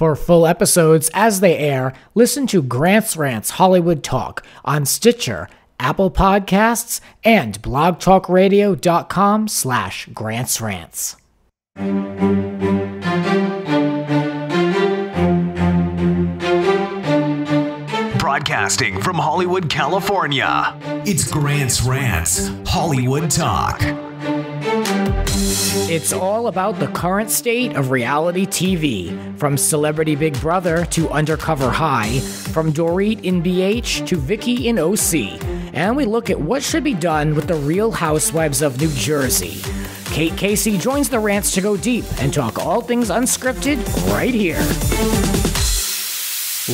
For full episodes as they air, listen to Rants Hollywood Talk on Stitcher, Apple Podcasts, and blogtalkradio.com/GrantsRants. Broadcasting from Hollywood, California, it's Grant's Rants Hollywood Talk. It's all about the current state of reality TV, from Celebrity Big Brother to Undercover High, from Dorit in BH to Vicki in OC, and we look at what should be done with the Real Housewives of New Jersey. Kate Casey joins the Rants to go deep and talk all things unscripted right here.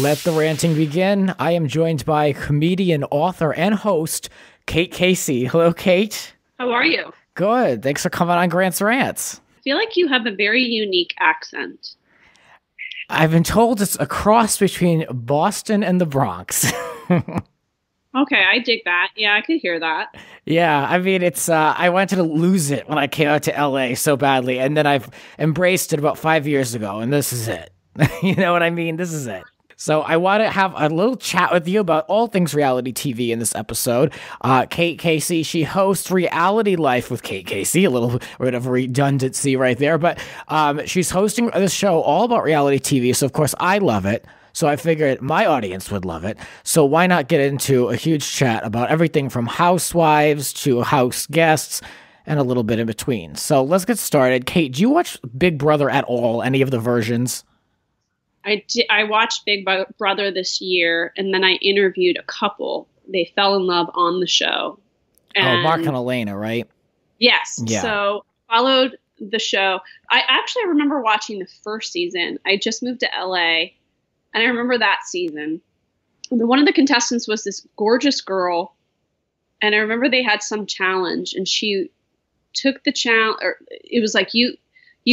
Let the ranting begin. I am joined by comedian, author, and host, Kate Casey. Hello, Kate. How are you? Good. Thanks for coming on Grant's Rants. I feel like you have a very unique accent. I've been told it's a cross between Boston and the Bronx. Okay, I dig that. Yeah, I could hear that. Yeah, I mean, it's, I wanted to lose it when I came out to LA so badly, and then I've embraced it about 5 years ago, and this is it. You know what I mean? This is it. So I want to have a little chat with you about all things reality TV in this episode. Kate Casey, she hosts Reality Life with Kate Casey, a little bit of redundancy right there, but she's hosting this show all about reality TV, so of course I love it. So I figured my audience would love it. So why not get into a huge chat about everything from housewives to house guests and a little bit in between. So let's get started. Kate, do you watch Big Brother at all, any of the versions? I watched Big Brother this year, and then I interviewed a couple. They fell in love on the show. And Mark and Elena, right? Yes. Yeah. So followed the show. I actually remember watching the first season. I just moved to LA, and I remember that season. One of the contestants was this gorgeous girl, and I remember they had some challenge, and she took the challenge. Or it was like you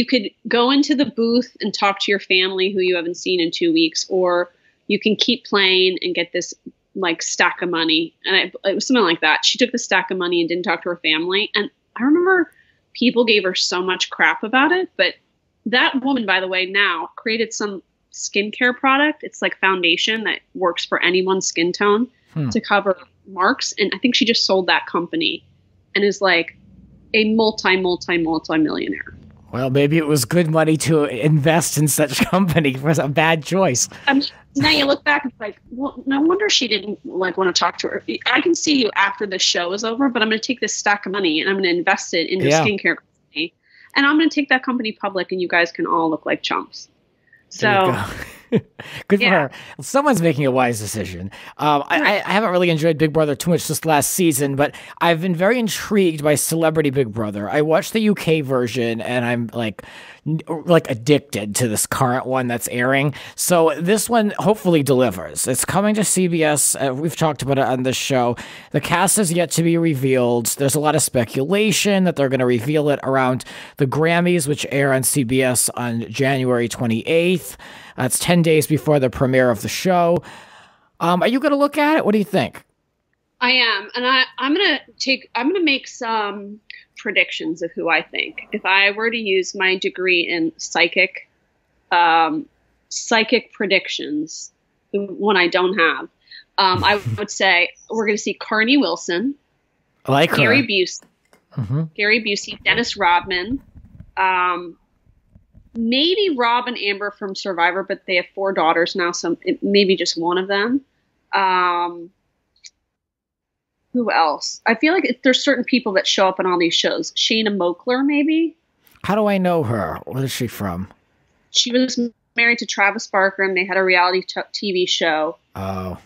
could go into the booth and talk to your family who you haven't seen in 2 weeks, or you can keep playing and get this like stack of money. And it was something like that. She took the stack of money and didn't talk to her family. And I remember people gave her so much crap about it. But that woman, by the way, now created some skincare product. It's like foundation that works for anyone's skin tone to cover marks. And I think she just sold that company and is like a multi-millionaire. Well, maybe it was good money to invest in such company. It was a bad choice. Now you look back, it's like, well, no wonder she didn't like want to talk to her. I can see you after the show is over, but I'm going to take this stack of money and I'm going to invest it into a skincare company. And I'm going to take that company public and you guys can all look like chumps. So good for her. Someone's making a wise decision. I haven't really enjoyed Big Brother too much this last season, but I've been very intrigued by Celebrity Big Brother. I watched the UK version, and I'm like addicted to this current one that's airing. So this one hopefully delivers. It's coming to CBS. We've talked about it on this show. The cast is yet to be revealed. There's a lot of speculation that they're going to reveal it around the Grammys, which air on CBS on January 28th. That's 10 days before the premiere of the show. Are you going to look at it? What do you think? I am. And I'm going to make some predictions of who I think. If I were to use my degree in psychic predictions, one I don't have, I would say we're going to see Carney Wilson, I like Gary her. Busey, Dennis Rodman, maybe Rob and Amber from Survivor, but they have 4 daughters now, so maybe just one of them. Who else? I feel like there's certain people that show up on all these shows. Shayna Moakler, maybe. How do I know her? Where is she from? She was married to Travis Barker, and they had a reality TV show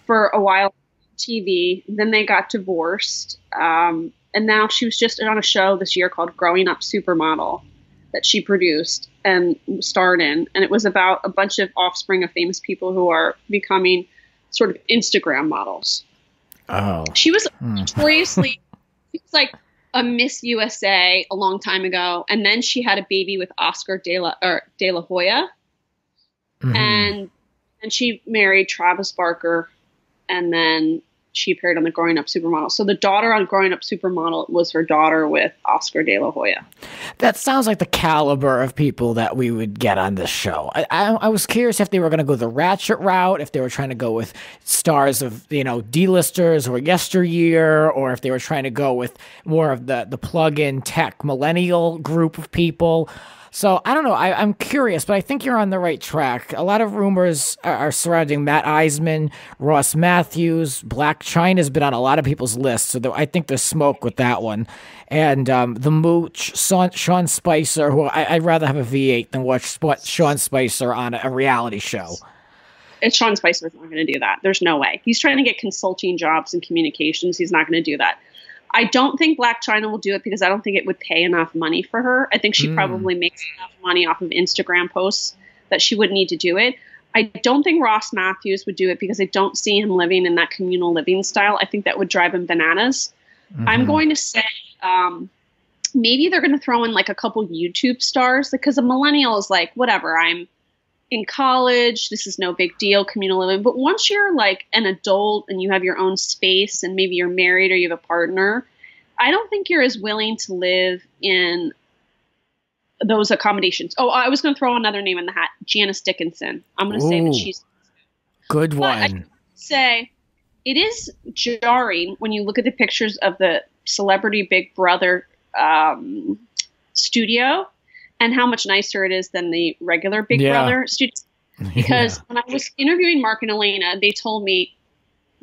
for a while on TV. Then they got divorced. And now she was just on a show this year called Growing Up Supermodel that she produced and starred in. And it was about a bunch of offspring of famous people who are becoming sort of Instagram models. Oh. She was notoriously, she was like a Miss USA a long time ago. And then she had a baby with Oscar De La Hoya. And she married Travis Barker. And then she appeared on the Growing Up Supermodel. So the daughter on Growing Up Supermodel was her daughter with Oscar De La Hoya. That sounds like the caliber of people that we would get on this show. I was curious if they were going to go the ratchet route, if they were trying to go with stars of, D-listers or yesteryear, or if they were trying to go with more of the plug-in tech millennial group of people. So I don't know. I'm curious, but I think you're on the right track. A lot of rumors are surrounding Matt Eisman, Ross Matthews, Black China's been on a lot of people's lists. So I think there's smoke with that one. And the Mooch, Sean Spicer, who I'd rather have a V8 than watch Sean Spicer on a reality show. It's Sean Spicer's not going to do that. There's no way. He's trying to get consulting jobs in communications. He's not going to do that. I don't think Black China will do it because I don't think it would pay enough money for her. I think she probably makes enough money off of Instagram posts that she would need to do it. I don't think Ross Matthews would do it because I don't see him living in that communal living style. I think that would drive him bananas. I'm going to say maybe they're going to throw in like a couple YouTube stars because a millennial is like, whatever, I'm in college, this is no big deal, communal living. But once you're like an adult and you have your own space and maybe you're married or you have a partner, I don't think you're as willing to live in those accommodations. Oh, I was going to throw another name in the hat, Janice Dickinson. I'm going to say that she's good one. I say it is jarring when you look at the pictures of the Celebrity Big Brother studio and how much nicer it is than the regular Big Brother studio. Because when I was interviewing Mark and Elena, they told me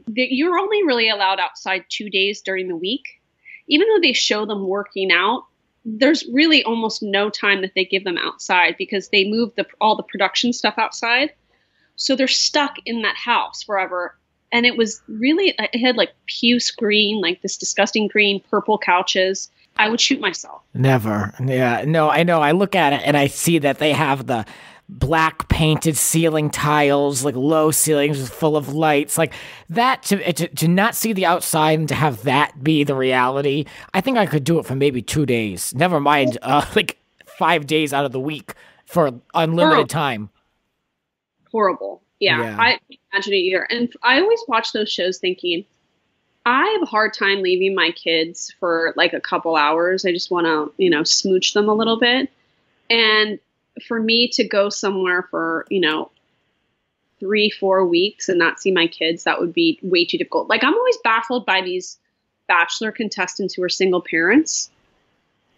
that you're only really allowed outside 2 days during the week. Even though they show them working out, there's really almost no time that they give them outside because they move all the production stuff outside. So they're stuck in that house forever. And it was really, it had like puce green, like this disgusting green, purple couches. I would shoot myself. Never. Yeah. No, I know. I look at it and I see that they have the black painted ceiling tiles, like low ceilings full of lights, like that. To not see the outside and to have that be the reality, I think I could do it for maybe 2 days. Never mind, like 5 days out of the week for unlimited time. Horrible. Yeah. I can't imagine it either. And I always watch those shows thinking, I have a hard time leaving my kids for like a couple hours. I just want to, smooch them a little bit. And for me to go somewhere for, 3-4 weeks and not see my kids, that would be way too difficult. Like I'm always baffled by these Bachelor contestants who are single parents.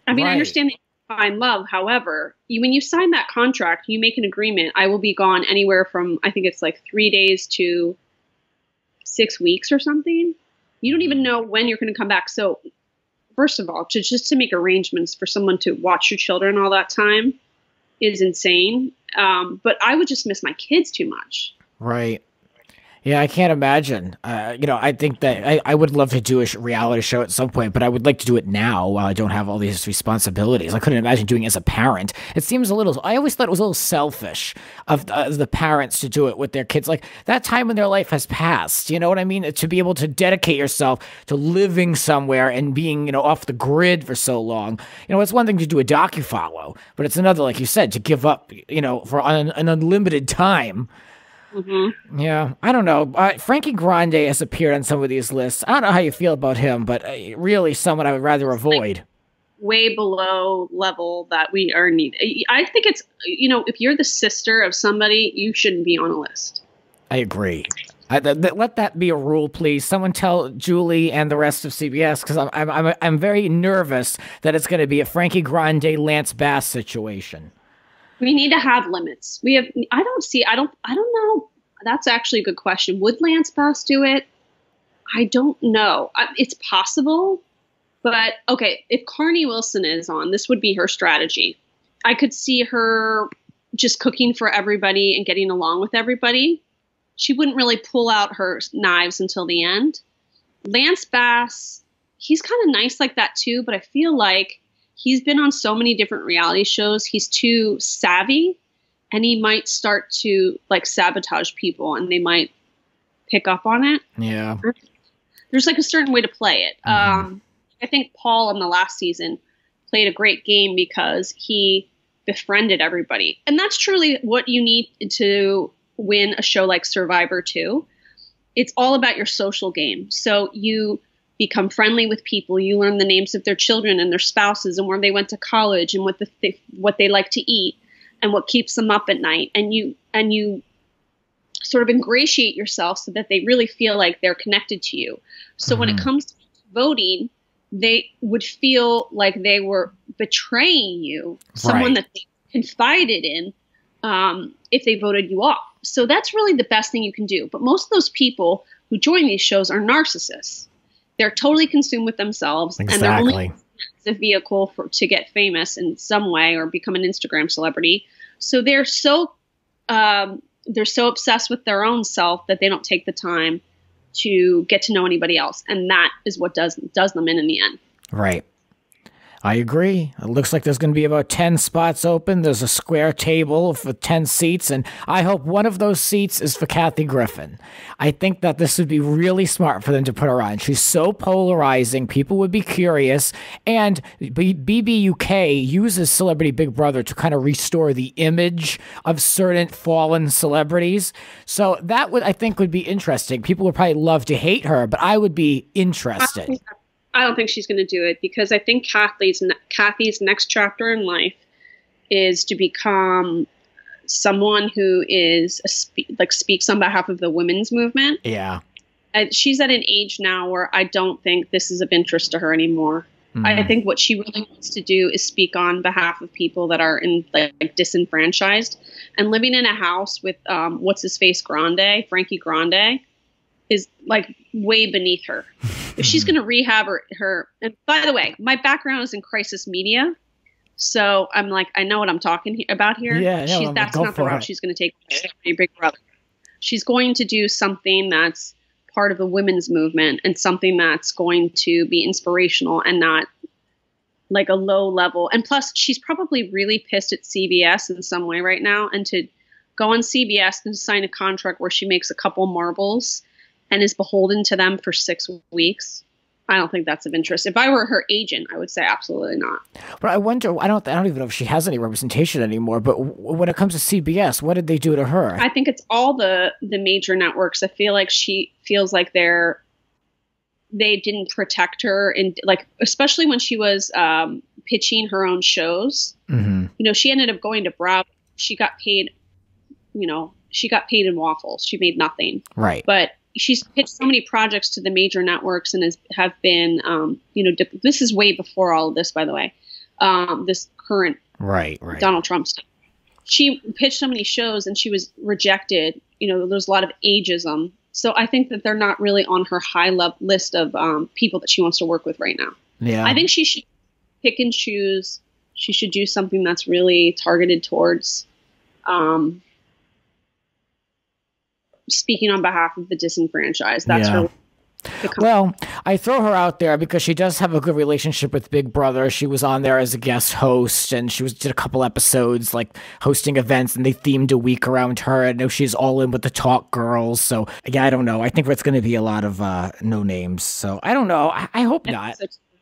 I mean, I understand they find love. However, when you sign that contract, you make an agreement. I will be gone anywhere from, I think it's like 3 days to 6 weeks or something. You don't even know when you're going to come back. So first of all, just to make arrangements for someone to watch your children all that time is insane. But I would just miss my kids too much. Right. Yeah, I can't imagine. I think that I would love to do a reality show at some point, but I would like to do it now while I don't have all these responsibilities. I couldn't imagine doing it as a parent. It seems I always thought it was a little selfish of the parents to do it with their kids. Like that time in their life has passed. You know what I mean? To be able to dedicate yourself to living somewhere and being, off the grid for so long. It's one thing to do a docufollow, but it's another, like you said, to give up, for an unlimited time. Mm-hmm. Yeah, I don't know. Frankie Grande has appeared on some of these lists. I don't know how you feel about him, but really someone I would rather avoid. Like way below level that we are needed. I think it's, if you're the sister of somebody, you shouldn't be on a list. I agree. Let that be a rule, please. Someone tell Julie and the rest of CBS, because I'm very nervous that it's going to be a Frankie Grande, Lance Bass situation. We need to have limits. I don't know. That's actually a good question. Would Lance Bass do it? I don't know. It's possible, but okay. If Carney Wilson is on, this would be her strategy. I could see her just cooking for everybody and getting along with everybody. She wouldn't really pull out her knives until the end. Lance Bass, he's kind of nice like that too, but I feel like he's been on so many different reality shows. He's too savvy and he might start to like sabotage people and they might pick up on it. Yeah. There's like a certain way to play it. Mm-hmm. I think Paul in the last season played a great game because he befriended everybody. And that's truly what you need to win a show like Survivor too. it's all about your social game. So you become friendly with people. You learn the names of their children and their spouses and where they went to college and what they like to eat and what keeps them up at night. And you sort of ingratiate yourself so that they really feel like they're connected to you. So when it comes to voting, they would feel like they were betraying you, someone that they confided in, if they voted you off. So that's really the best thing you can do. But most of those people who join these shows are narcissists. They're totally consumed with themselves, and they're only a vehicle to get famous in some way or become an Instagram celebrity. So they're so obsessed with their own self that they don't take the time to get to know anybody else, and that is what does them in the end. Right. I agree. It looks like there's going to be about 10 spots open. There's a square table for 10 seats, and I hope one of those seats is for Kathy Griffin. I think that this would be really smart for them to put her on. She's so polarizing. People would be curious, and BBUK uses Celebrity Big Brother to kind of restore the image of certain fallen celebrities. So that I think would be interesting. People would probably love to hate her, but I would be interested. I don't think she's going to do it because I think Kathy's next chapter in life is to become someone who is speaks on behalf of the women's movement. Yeah. She's at an age now where I don't think this is of interest to her anymore. I think what she really wants to do is speak on behalf of people that are disenfranchised, and living in a house with what's his face Frankie Grande is way beneath her. If she's going to rehab her, and by the way, my background is in crisis media, so I'm I know what I'm talking about here. Yeah, that's not the route she's going to take. Big Brother. She's going to do something that's part of the women's movement and something that's going to be inspirational and not a low level. And plus, she's probably really pissed at CBS in some way right now, and to go on CBS and sign a contract where she makes a couple marbles and is beholden to them for 6 weeks, I don't think that's of interest. If I were her agent, I would say absolutely not. But I wonder, I don't even know if she has any representation anymore, but when it comes to CBS, what did they do to her? I think it's all the major networks. I feel like she feels like they didn't protect her, and especially when she was pitching her own shows. Mm-hmm. She ended up going to Bravo. She got paid, she got paid in waffles. She made nothing. Right. But she's pitched so many projects to the major networks and have been, this is way before all of this, by the way, this current right Donald Trump stuff. She pitched so many shows and she was rejected. There's a lot of ageism. So I think that they're not really on her high level list of people that she wants to work with right now. Yeah. I think she should pick and choose. She should do something that's really targeted towards speaking on behalf of the disenfranchised. That's her. Well, I throw her out there because she does have a good relationship with Big Brother. She was on there as a guest host, and she did a couple episodes hosting events, and they themed a week around her. I know she's all in with the Talk Girls. So yeah, I don't know. I think it's going to be a lot of no names. So I don't know. I hope not.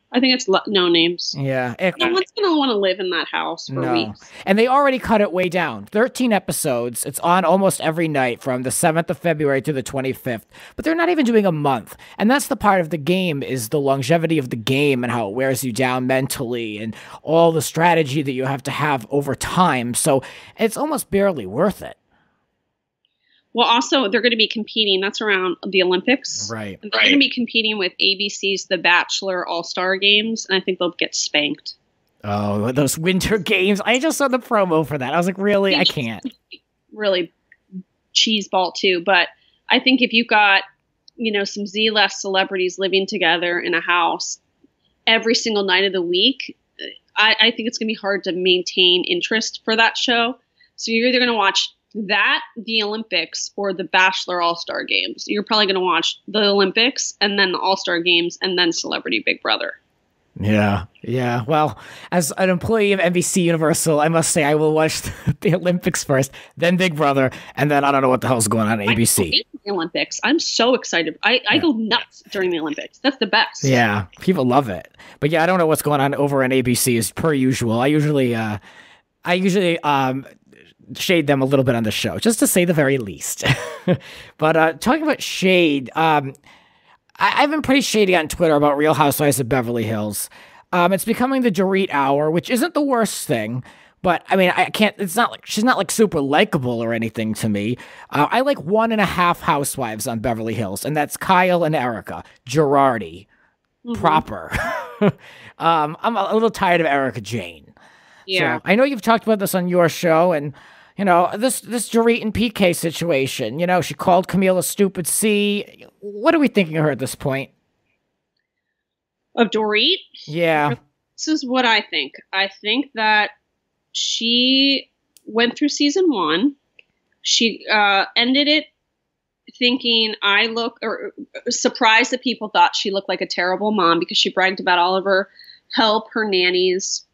I think it's no names. Yeah. No one's going to want to live in that house for weeks. And they already cut it way down. 13 episodes. It's on almost every night from the 7th of February to the 25th. But they're not even doing a month. And that's the part of the game, is the longevity of the game and how it wears you down mentally and all the strategy that you have to have over time. So it's almost barely worth it. Well, also, they're going to be competing. That's around the Olympics. Right. They're going to be competing with ABC's The Bachelor All-Star Games, and I think they'll get spanked. Oh, those winter games. I just saw the promo for that. I was like, really? I can't. Really cheeseball, too. But I think if you got, some Z-list celebrities living together in a house every single night of the week, I think it's going to be hard to maintain interest for that show. So you're either going to watch that, the Olympics, or the Bachelor All-Star Games. You're probably going to watch the Olympics and then the All-Star Games and then Celebrity Big Brother. Yeah. Well, as an employee of NBC Universal, I must say I will watch the Olympics first, then Big Brother, and then I don't know what the hell's going on at ABC. I hate the Olympics. I'm so excited. I go nuts during the Olympics. That's the best. Yeah, people love it. But yeah, I don't know what's going on over on ABC as per usual. I usually shade them a little bit on the show, just to say the very least. But talking about shade, I've been pretty shady on Twitter about Real Housewives of Beverly Hills. It's becoming the Dorit hour, which isn't the worst thing. But I mean, she's not like super likable or anything to me. I like 1.5 housewives on Beverly Hills, and that's Kyle and Erica, Girardi, proper. I'm a little tired of Erica Jane. Yeah. So I know you've talked about this on your show, and this Dorit and PK situation. She called Camille a stupid C. What are we thinking of her at this point? Of Dorit? Yeah. This is what I think. I think that she went through season 1. She ended it thinking surprised that people thought she looked like a terrible mom because she bragged about all of her help, her nannies.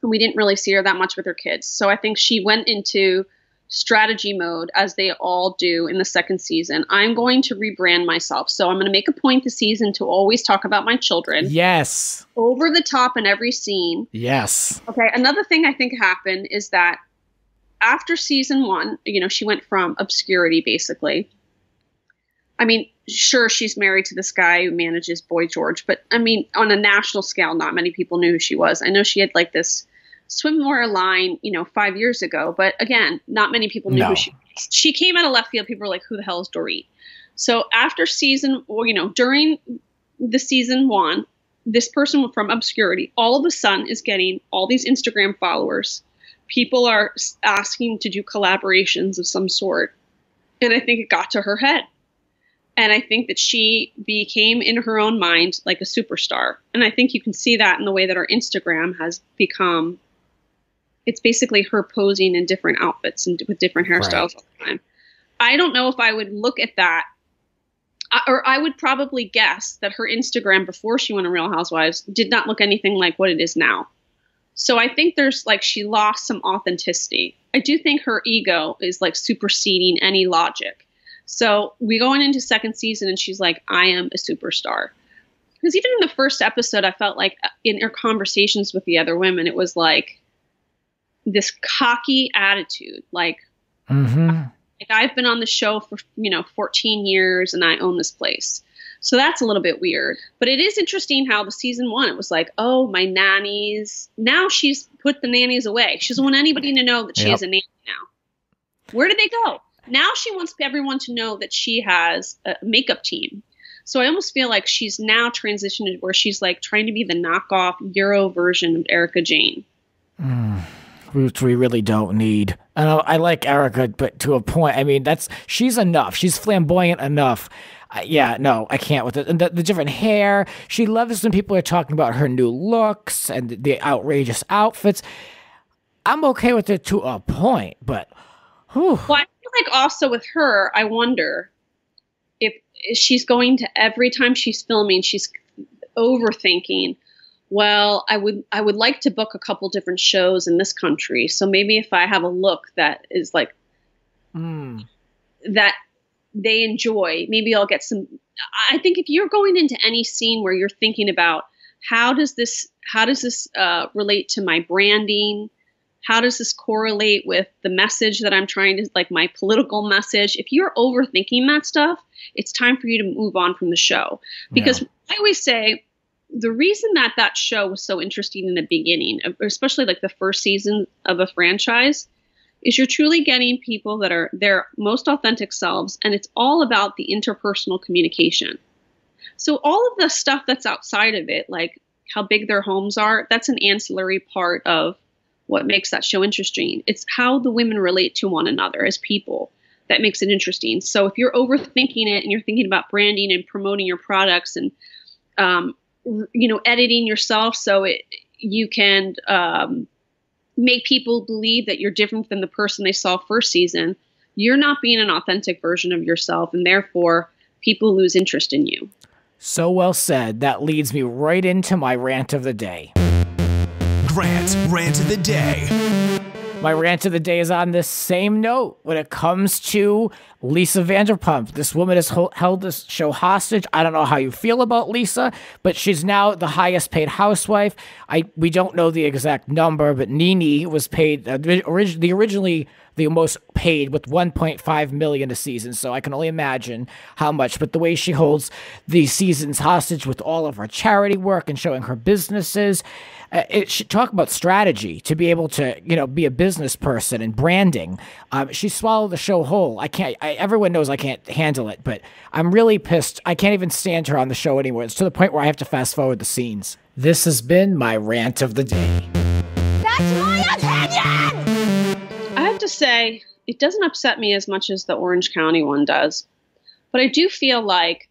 And we didn't really see her that much with her kids. So I think she went into strategy mode, as they all do in the second season. I'm going to rebrand myself. So I'm going to make a point this season to always talk about my children. Yes. Over the top in every scene. Yes. Okay. Another thing I think happened is that after season 1, she went from obscurity, basically. I mean, sure, she's married to this guy who manages Boy George, but I mean, on a national scale, not many people knew who she was. I know she had like this swimwear line, 5 years ago, but again, not many people knew who she was. She came out of left field. People were like, who the hell is Dorit? So after during the season 1, this person from obscurity all of a sudden is getting all these Instagram followers. People are asking to do collaborations of some sort. And I think it got to her head. And I think that she became, in her own mind, like a superstar. And I think you can see that in the way that her Instagram has become. It's basically her posing in different outfits and with different hairstyles all the time. I don't know if I would look at that, or I would probably guess that her Instagram before she went on Real Housewives did not look anything like what it is now. So I think she lost some authenticity. I do think her ego is like superseding any logic. So we going into second season and she's like, I am a superstar. Because even in the first episode, I felt like in her conversations with the other women, it was like this cocky attitude. Like I've been on the show for, 14 years and I own this place. So that's a little bit weird. But it is interesting how the season 1, it was like, oh, my nannies. Now she's put the nannies away. She doesn't want anybody to know that she is a nanny now. Where did they go? Now she wants everyone to know that she has a makeup team. So I almost feel like she's now transitioned where she's like trying to be the knockoff Euro version of Erica Jane. Which we really don't need. And I like Erica, but to a point. I mean, she's enough. She's flamboyant enough. I can't with it. And the different hair. She loves when people are talking about her new looks and the outrageous outfits. I'm okay with it to a point, but whew. Well, I feel like also with her, I wonder if she's going to, every time she's filming, she's overthinking, well, I would like to book a couple different shows in this country. So maybe if I have a look that is like that they enjoy, maybe I'll get some. I think if you're going into any scene where you're thinking about how does this relate to my branding? How does this correlate with the message that I'm trying to, like my political message? If you're overthinking that stuff, it's time for you to move on from the show. Because I always say the reason that show was so interesting in the beginning, especially like the first season of a franchise, is you're truly getting people that are their most authentic selves. And it's all about the interpersonal communication. So all of the stuff that's outside of it, like how big their homes are, that's an ancillary part of what makes that show interesting. It's how the women relate to one another as people that makes it interesting. So if you're overthinking it and you're thinking about branding and promoting your products and, editing yourself so you can make people believe that you're different than the person they saw first season, you're not being an authentic version of yourself. And therefore people lose interest in you. So well said. That leads me right into my rant of the day. Rant of the day. My rant of the day is on this same note when it comes to Lisa Vanderpump. This woman has held this show hostage. I don't know how you feel about Lisa, but she's now the highest paid housewife. We don't know the exact number, but Nene was paid, the the most paid with $1.5 million a season. So I can only imagine how much. But the way she holds these seasons hostage with all of her charity work and showing her businesses, it should talk about strategy to be able to, be a business person and branding. She swallowed the show whole. Everyone knows I can't handle it, but I'm really pissed. I can't even stand her on the show anymore. It's to the point where I have to fast forward the scenes. This has been my rant of the day. That's my opinion! I have to say, it doesn't upset me as much as the Orange County one does. But I do feel like,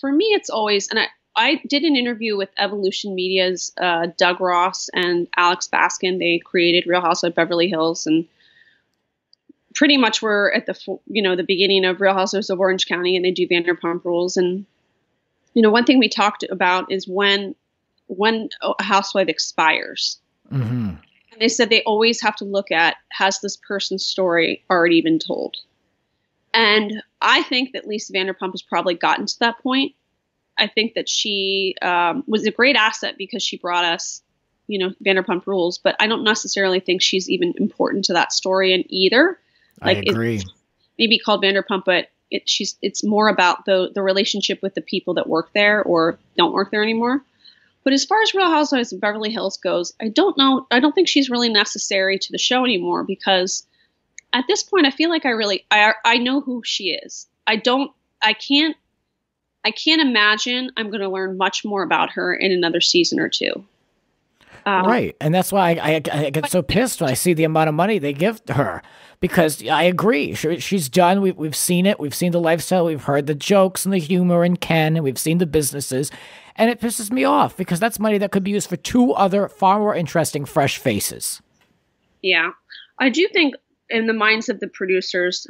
for me, it's always, and I did an interview with Evolution Media's Doug Ross and Alex Baskin. They created Real Housewives of Beverly Hills, and pretty much were at the beginning of Real Housewives of Orange County, and they do Vanderpump Rules. And one thing we talked about is when a housewife expires. Mm-hmm. And they said they always have to look at, has this person's story already been told? And I think that Lisa Vanderpump has probably gotten to that point. I think that she was a great asset because she brought us, Vanderpump Rules, but I don't necessarily think she's even important to that story in either. I agree. It's maybe called Vanderpump, but it's more about the relationship with the people that work there or don't work there anymore. But as far as Real Housewives of Beverly Hills goes, I don't know. I don't think she's really necessary to the show anymore because at this point, I feel like I know who she is. I can't imagine I'm going to learn much more about her in another season or two. Right. And that's why I get so pissed when I see the amount of money they give to her, because I agree. She's done. We've seen it. We've seen the lifestyle. We've heard the jokes and the humor and Ken, and we've seen the businesses. And it pisses me off because that's money that could be used for two other far more interesting, fresh faces. Yeah. I do think in the minds of the producers,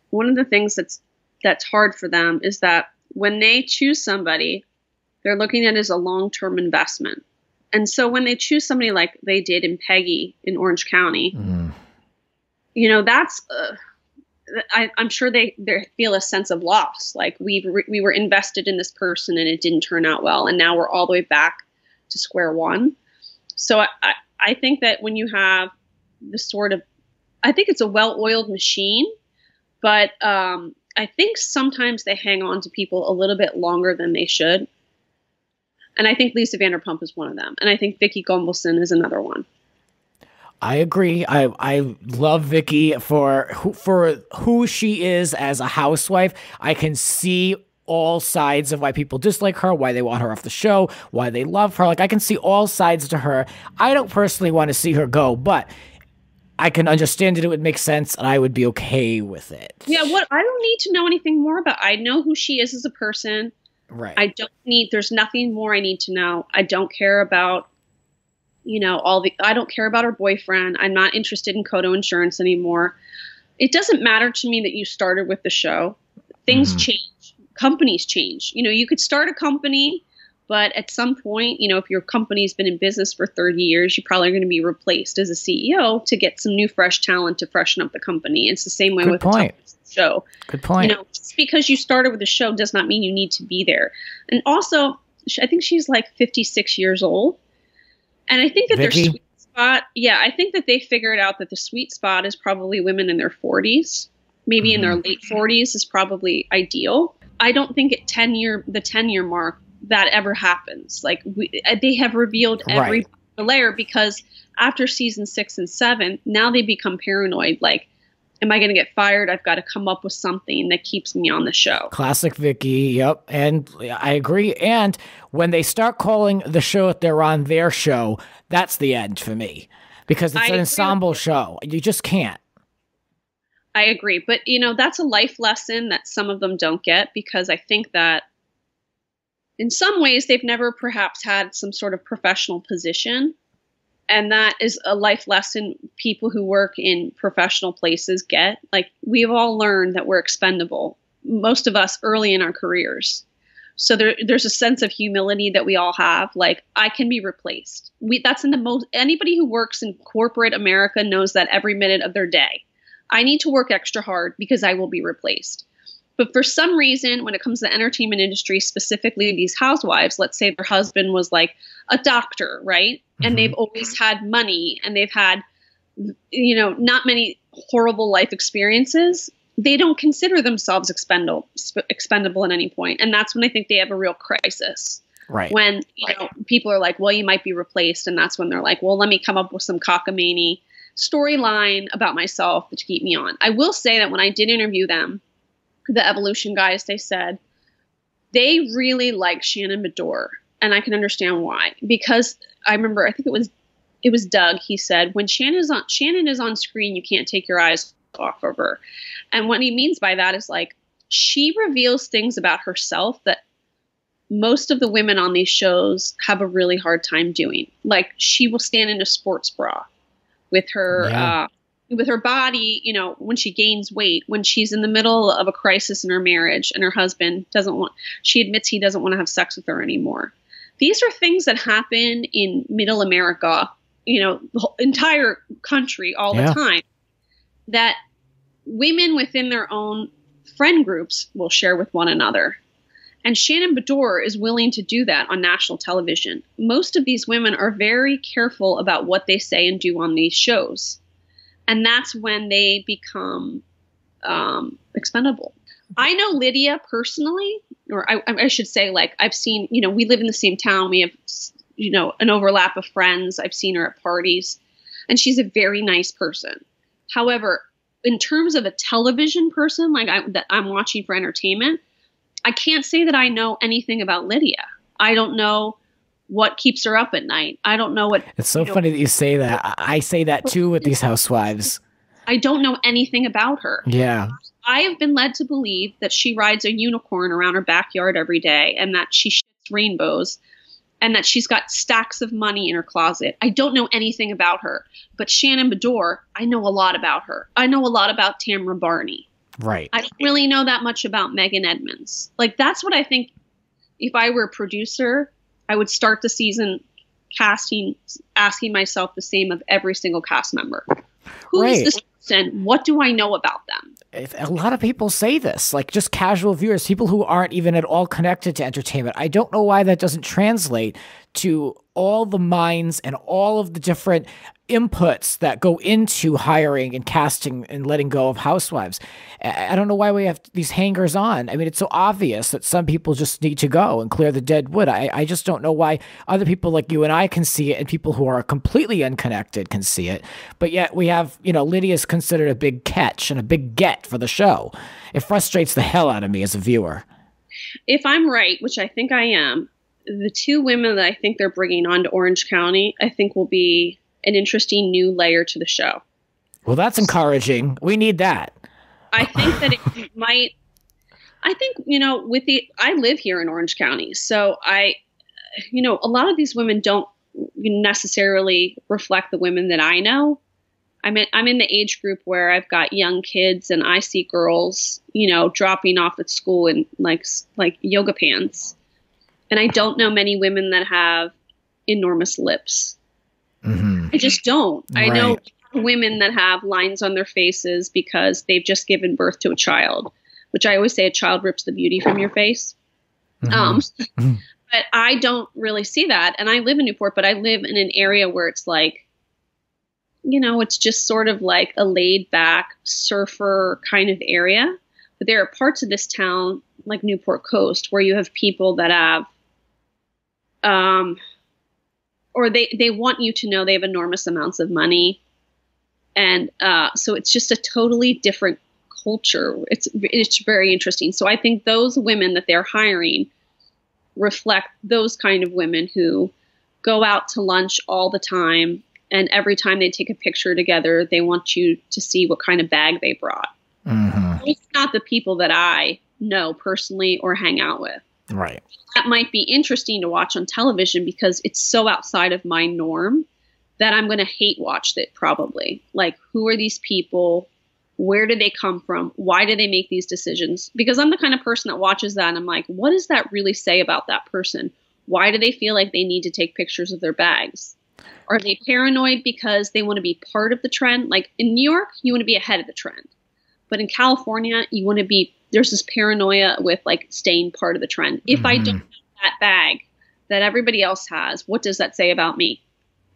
one of the things that's hard for them is that when they choose somebody, they're looking at it as a long-term investment. And so when they choose somebody like they did in Peggy in Orange County, that's I'm sure they feel a sense of loss. Like we were invested in this person and it didn't turn out well, and now we're all the way back to square one. So I think that when you have the I think it's a well-oiled machine, but I think sometimes they hang on to people a little bit longer than they should. And I think Lisa Vanderpump is one of them. And I think Vicki Gunvalson is another one. I agree. I love Vicki for who she is as a housewife. I can see all sides of why people dislike her, why they want her off the show, why they love her. Like, I can see all sides to her. I don't personally want to see her go, but I can understand that it would make sense and I would be okay with it. Yeah, I don't need to know anything more about. I know who she is as a person. Right. There's nothing more I need to know. I don't care about, I don't care about her boyfriend. I'm not interested in Coto Insurance anymore. It doesn't matter to me that you started with the show. Things change. Companies change. You could start a company, but at some point, if your company's been in business for 30 years, you're probably going to be replaced as a CEO to get some new, fresh talent to freshen up the company. It's the same way with the show. Good point. Just because you started with the show does not mean you need to be there. And also, I think she's like 56 years old. And I think that Vicki? their sweet spot, I think that they figured out that the sweet spot is probably women in their 40s, maybe in their late 40s is probably ideal. I don't think at the 10-year mark that ever happens. Like they have revealed every layer because after season 6 and 7, now they become paranoid. Like, am I going to get fired? I've got to come up with something that keeps me on the show. Classic Vicki, yep. And I agree. And when they start calling the show that they're on their show, that's the end for me. Because it's an ensemble show. You just can't. I agree. But, that's a life lesson that some of them don't get, because I think that in some ways they've never perhaps had some sort of professional position. And that is a life lesson people who work in professional places get. Like, we've all learned that we're expendable, most of us early in our careers. So there's a sense of humility that we all have. Like, I can be replaced. Anybody who works in corporate America knows that every minute of their day. I need to work extra hard because I will be replaced. But for some reason, when it comes to the entertainment industry, specifically these housewives, let's say their husband was like a doctor, right? And they've always had money and they've had, not many horrible life experiences, they don't consider themselves expendable at any point. And that's when I think they have a real crisis. Right. When people are like, well, you might be replaced. And that's when they're like, well, let me come up with some cockamamie storyline about myself to keep me on. I will say that when I did interview them, the Evolution guys, they said they really like Shannon Beador. And I can understand why. Because I remember, I think it was Doug. He said, when Shannon is on screen, you can't take your eyes off of her. And what he means by that is like, she reveals things about herself that most of the women on these shows have a really hard time doing. Like, she will stand in a sports bra with her, with her body, when she gains weight, when she's in the middle of a crisis in her marriage and her husband she admits he doesn't want to have sex with her anymore. These are things that happen in middle America, the whole entire country all the time, that women within their own friend groups will share with one another. And Shannon Beador is willing to do that on national television. Most of these women are very careful about what they say and do on these shows. And that's when they become expendable. I know Lydia personally, or I should say, like, I've seen, we live in the same town. We have, an overlap of friends. I've seen her at parties, and she's a very nice person. However, in terms of a television person, like that I'm watching for entertainment, I can't say that I know anything about Lydia. I don't know what keeps her up at night. I don't know what. It's so funny that you say that. I say that too with these housewives. I don't know anything about her. Yeah. I have been led to believe that she rides a unicorn around her backyard every day, and that she shits rainbows, and that she's got stacks of money in her closet. I don't know anything about her. But Shannon Beador, I know a lot about her. I know a lot about Tamra Barney. Right. I don't really know that much about Megan Edmonds. Like, that's what I think. If I were a producer, I would start the season asking myself the same of every single cast member. Who is this person? What do I know about them? A lot of people say this, like just casual viewers, people who aren't even at all connected to entertainment. I don't know why that doesn't translate to all the minds and all of the different inputs that go into hiring and casting and letting go of housewives. I don't know why we have these hangers on. I mean, it's so obvious that some people just need to go and clear the dead wood. I just don't know why other people like you and I can see it and people who are completely unconnected can see it. But yet we have, Lydia's considered a big catch and a big get for the show. It frustrates the hell out of me as a viewer. If I'm right, which I think I am, the two women that I think they're bringing on to Orange County, I think will be an interesting new layer to the show. Well, that's encouraging. We need that. I think that it might, I live here in Orange County. So a lot of these women don't necessarily reflect the women that I know. I'm in the age group where I've got young kids and I see girls, dropping off at school in like yoga pants. And I don't know many women that have enormous lips. Mm-hmm. I just don't. Right. I know women that have lines on their faces because they've just given birth to a child, which I always say a child rips the beauty from your face. Mm-hmm. But I don't really see that. And I live in Newport, but I live in an area where it's like, it's just sort of like a laid back surfer kind of area. But there are parts of this town, like Newport Coast, where you have people that have, or they want you to know they have enormous amounts of money. And so it's just a totally different culture. It's very interesting. So I think those women that they're hiring reflect those kind of women who go out to lunch all the time. And every time they take a picture together, they want you to see what kind of bag they brought. Mm-hmm. It's not the people that I know personally or hang out with. Right. That might be interesting to watch on television because it's so outside of my norm that I'm going to hate watch it probably. Like, who are these people? Where do they come from? Why do they make these decisions? Because I'm the kind of person that watches that and I'm like, what does that really say about that person? Why do they feel like they need to take pictures of their bags? Are they paranoid because they want to be part of the trend? Like in New York, you want to be ahead of the trend. But in California, you want to be, there's this paranoia with like staying part of the trend. If I don't have that bag that everybody else has, what does that say about me?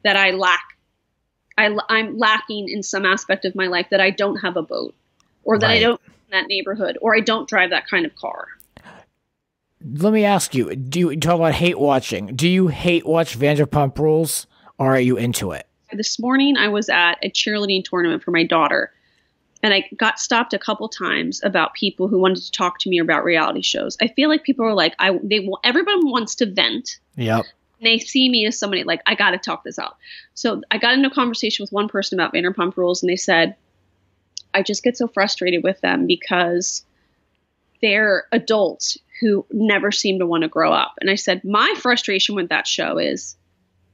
That I lack I'm lacking in some aspect of my life, that I don't have a boat, or that I don't live in that neighborhood, or I don't drive that kind of car. Let me ask you, do you talk about hate watching? Do you hate watch Vanderpump Rules, or are you into it? This morning I was at a cheerleading tournament for my daughter, and I got stopped a couple times about people who wanted to talk to me about reality shows. I feel like people are like, everyone wants to vent. Yep. They see me as somebody like, I got to talk this out. So I got into a conversation with one person about Vanderpump Rules, and they said, I just get so frustrated with them because they're adults who never seem to want to grow up. And I said, my frustration with that show is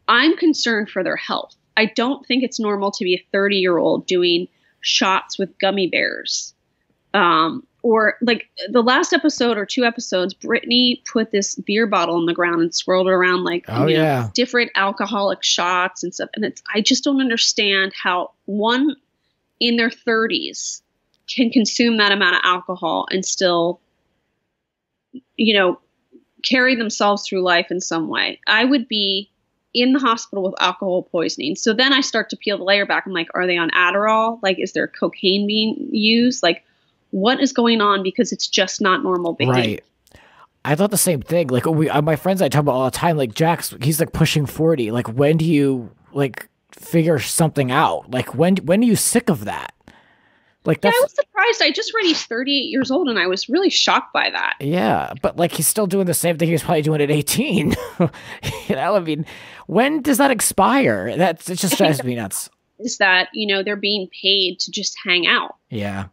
I'm concerned for their health. I don't think it's normal to be a 30-year-old doing shots with gummy bears. Or like the last episode or 2 episodes, Brittany put this beer bottle on the ground and swirled it around like different alcoholic shots and stuff. And I just don't understand how one in their 30s can consume that amount of alcohol and still, carry themselves through life in some way. I would be in the hospital with alcohol poisoning. So then I start to peel the layer back. I'm like, are they on Adderall? Like, is there cocaine being used? Like, what is going on? Because it's just not normal behavior. Right. I thought the same thing. Like, my friends I talk about all the time, like Jax, he's like pushing 40. Like, when do you like figure something out? Like, when are you sick of that? Like, that's, I was surprised. I just read he's 38 years old, and I was really shocked by that. Yeah, but like he's still doing the same thing he was probably doing at 18. I mean, when does that expire? It just drives me nuts. Is that they're being paid to just hang out? Yeah.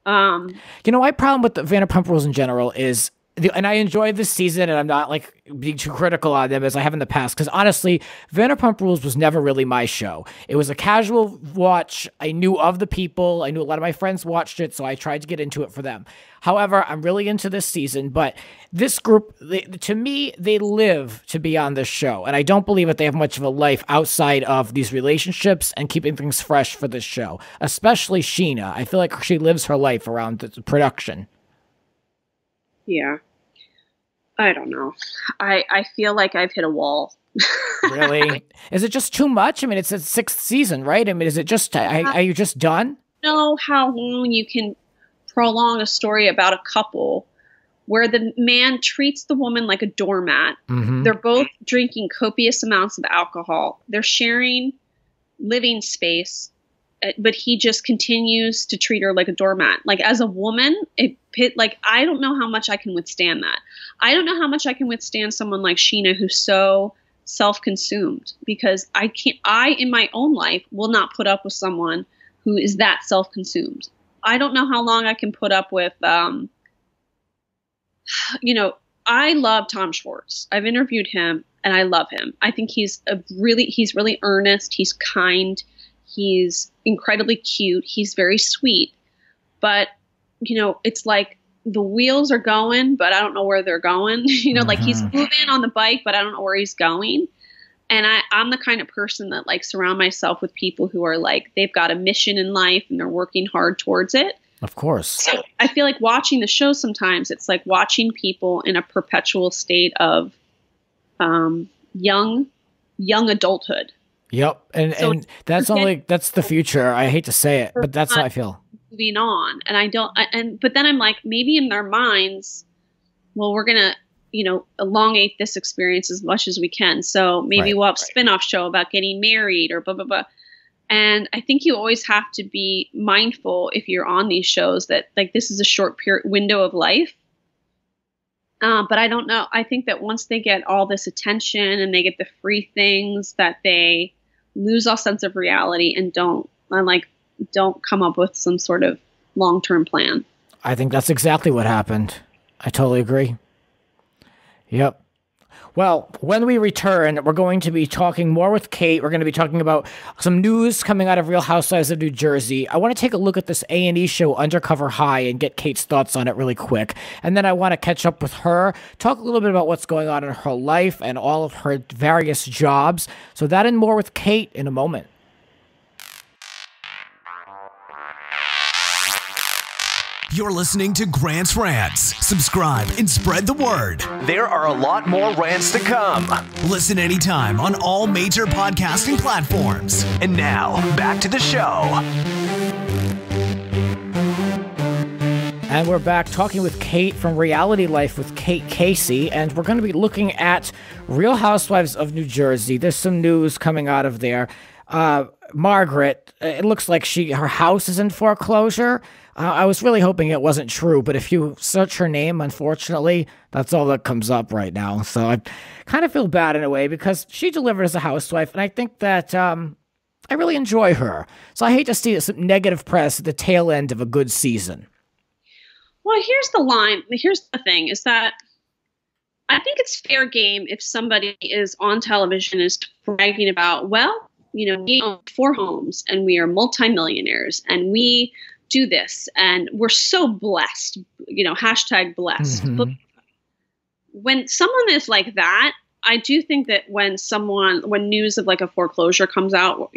My problem with the Vanderpump Rules in general is, and I enjoyed this season, and I'm not like being too critical on them as I have in the past, because honestly, Vanderpump Rules was never really my show. It was a casual watch. I knew of the people. I knew a lot of my friends watched it, so I tried to get into it for them. However, I'm really into this season, but this group, to me, they live to be on this show, and I don't believe that they have much of a life outside of these relationships and keeping things fresh for this show, especially Sheena. I feel like she lives her life around the production. Yeah. I don't know. I feel like I've hit a wall. Really? Is it just too much? I mean, it's a 6th season, right? I mean, is it just, are you just done? Know how long you can prolong a story about a couple where the man treats the woman like a doormat. Mm-hmm. They're both drinking copious amounts of alcohol. They're sharing living space, but he just continues to treat her like a doormat. Like, as a woman, I don't know how much I can withstand that. I don't know how much I can withstand someone like Sheena, who's so self-consumed, because I in my own life will not put up with someone who is that self-consumed. I don't know how long I can put up with, I love Tom Schwartz. I've interviewed him and I love him. I think he's really earnest. He's kind. He's incredibly cute. He's very sweet. But, it's like the wheels are going, but I don't know where they're going. Like he's moving on the bike, but I don't know where he's going. And I'm the kind of person that like surround myself with people who are like, they've got a mission in life and they're working hard towards it. Of course. So I feel like watching the show sometimes, it's like watching people in a perpetual state of young adulthood. Yep. And that's that's the future. I hate to say it, but that's how I feel. Moving on. But then I'm like, maybe in their minds, well, we're going to, elongate this experience as much as we can. So maybe we'll have a spin-off show about getting married or blah, blah, blah. And I think you always have to be mindful if you're on these shows that like, this is a short window of life. But I don't know. I think that once they get all this attention and they get the free things, that they lose all sense of reality and don't come up with some sort of long-term plan. I think that's exactly what happened. I totally agree. Yep. Well, when we return, we're going to be talking more with Kate. We're going to be talking about some news coming out of Real Housewives of New Jersey. I want to take a look at this A&E show, Undercover High, and get Kate's thoughts on it really quick. And then I want to catch up with her, talk a little bit about what's going on in her life and all of her various jobs. So that and more with Kate in a moment. You're listening to Grant's Rants. Subscribe and spread the word. There are a lot more rants to come. Listen anytime on all major podcasting platforms. And now, back to the show. And we're back talking with Kate from Reality Life with Kate Casey, and we're going to be looking at Real Housewives of New Jersey. There's some news coming out of there. Margaret, it looks like her house is in foreclosure. I was really hoping it wasn't true, but if you search her name, unfortunately, that's all that comes up right now. So I kind of feel bad in a way because she delivered as a housewife, and I think that I really enjoy her. So I hate to see some negative press at the tail end of a good season. Well, here's the thing, is that I think it's fair game if somebody is on television is bragging about, well, we own 4 homes and we are multimillionaires and we do this and we're so blessed, hashtag blessed. Mm-hmm. But when someone is like that, I do think that when news of like a foreclosure comes out,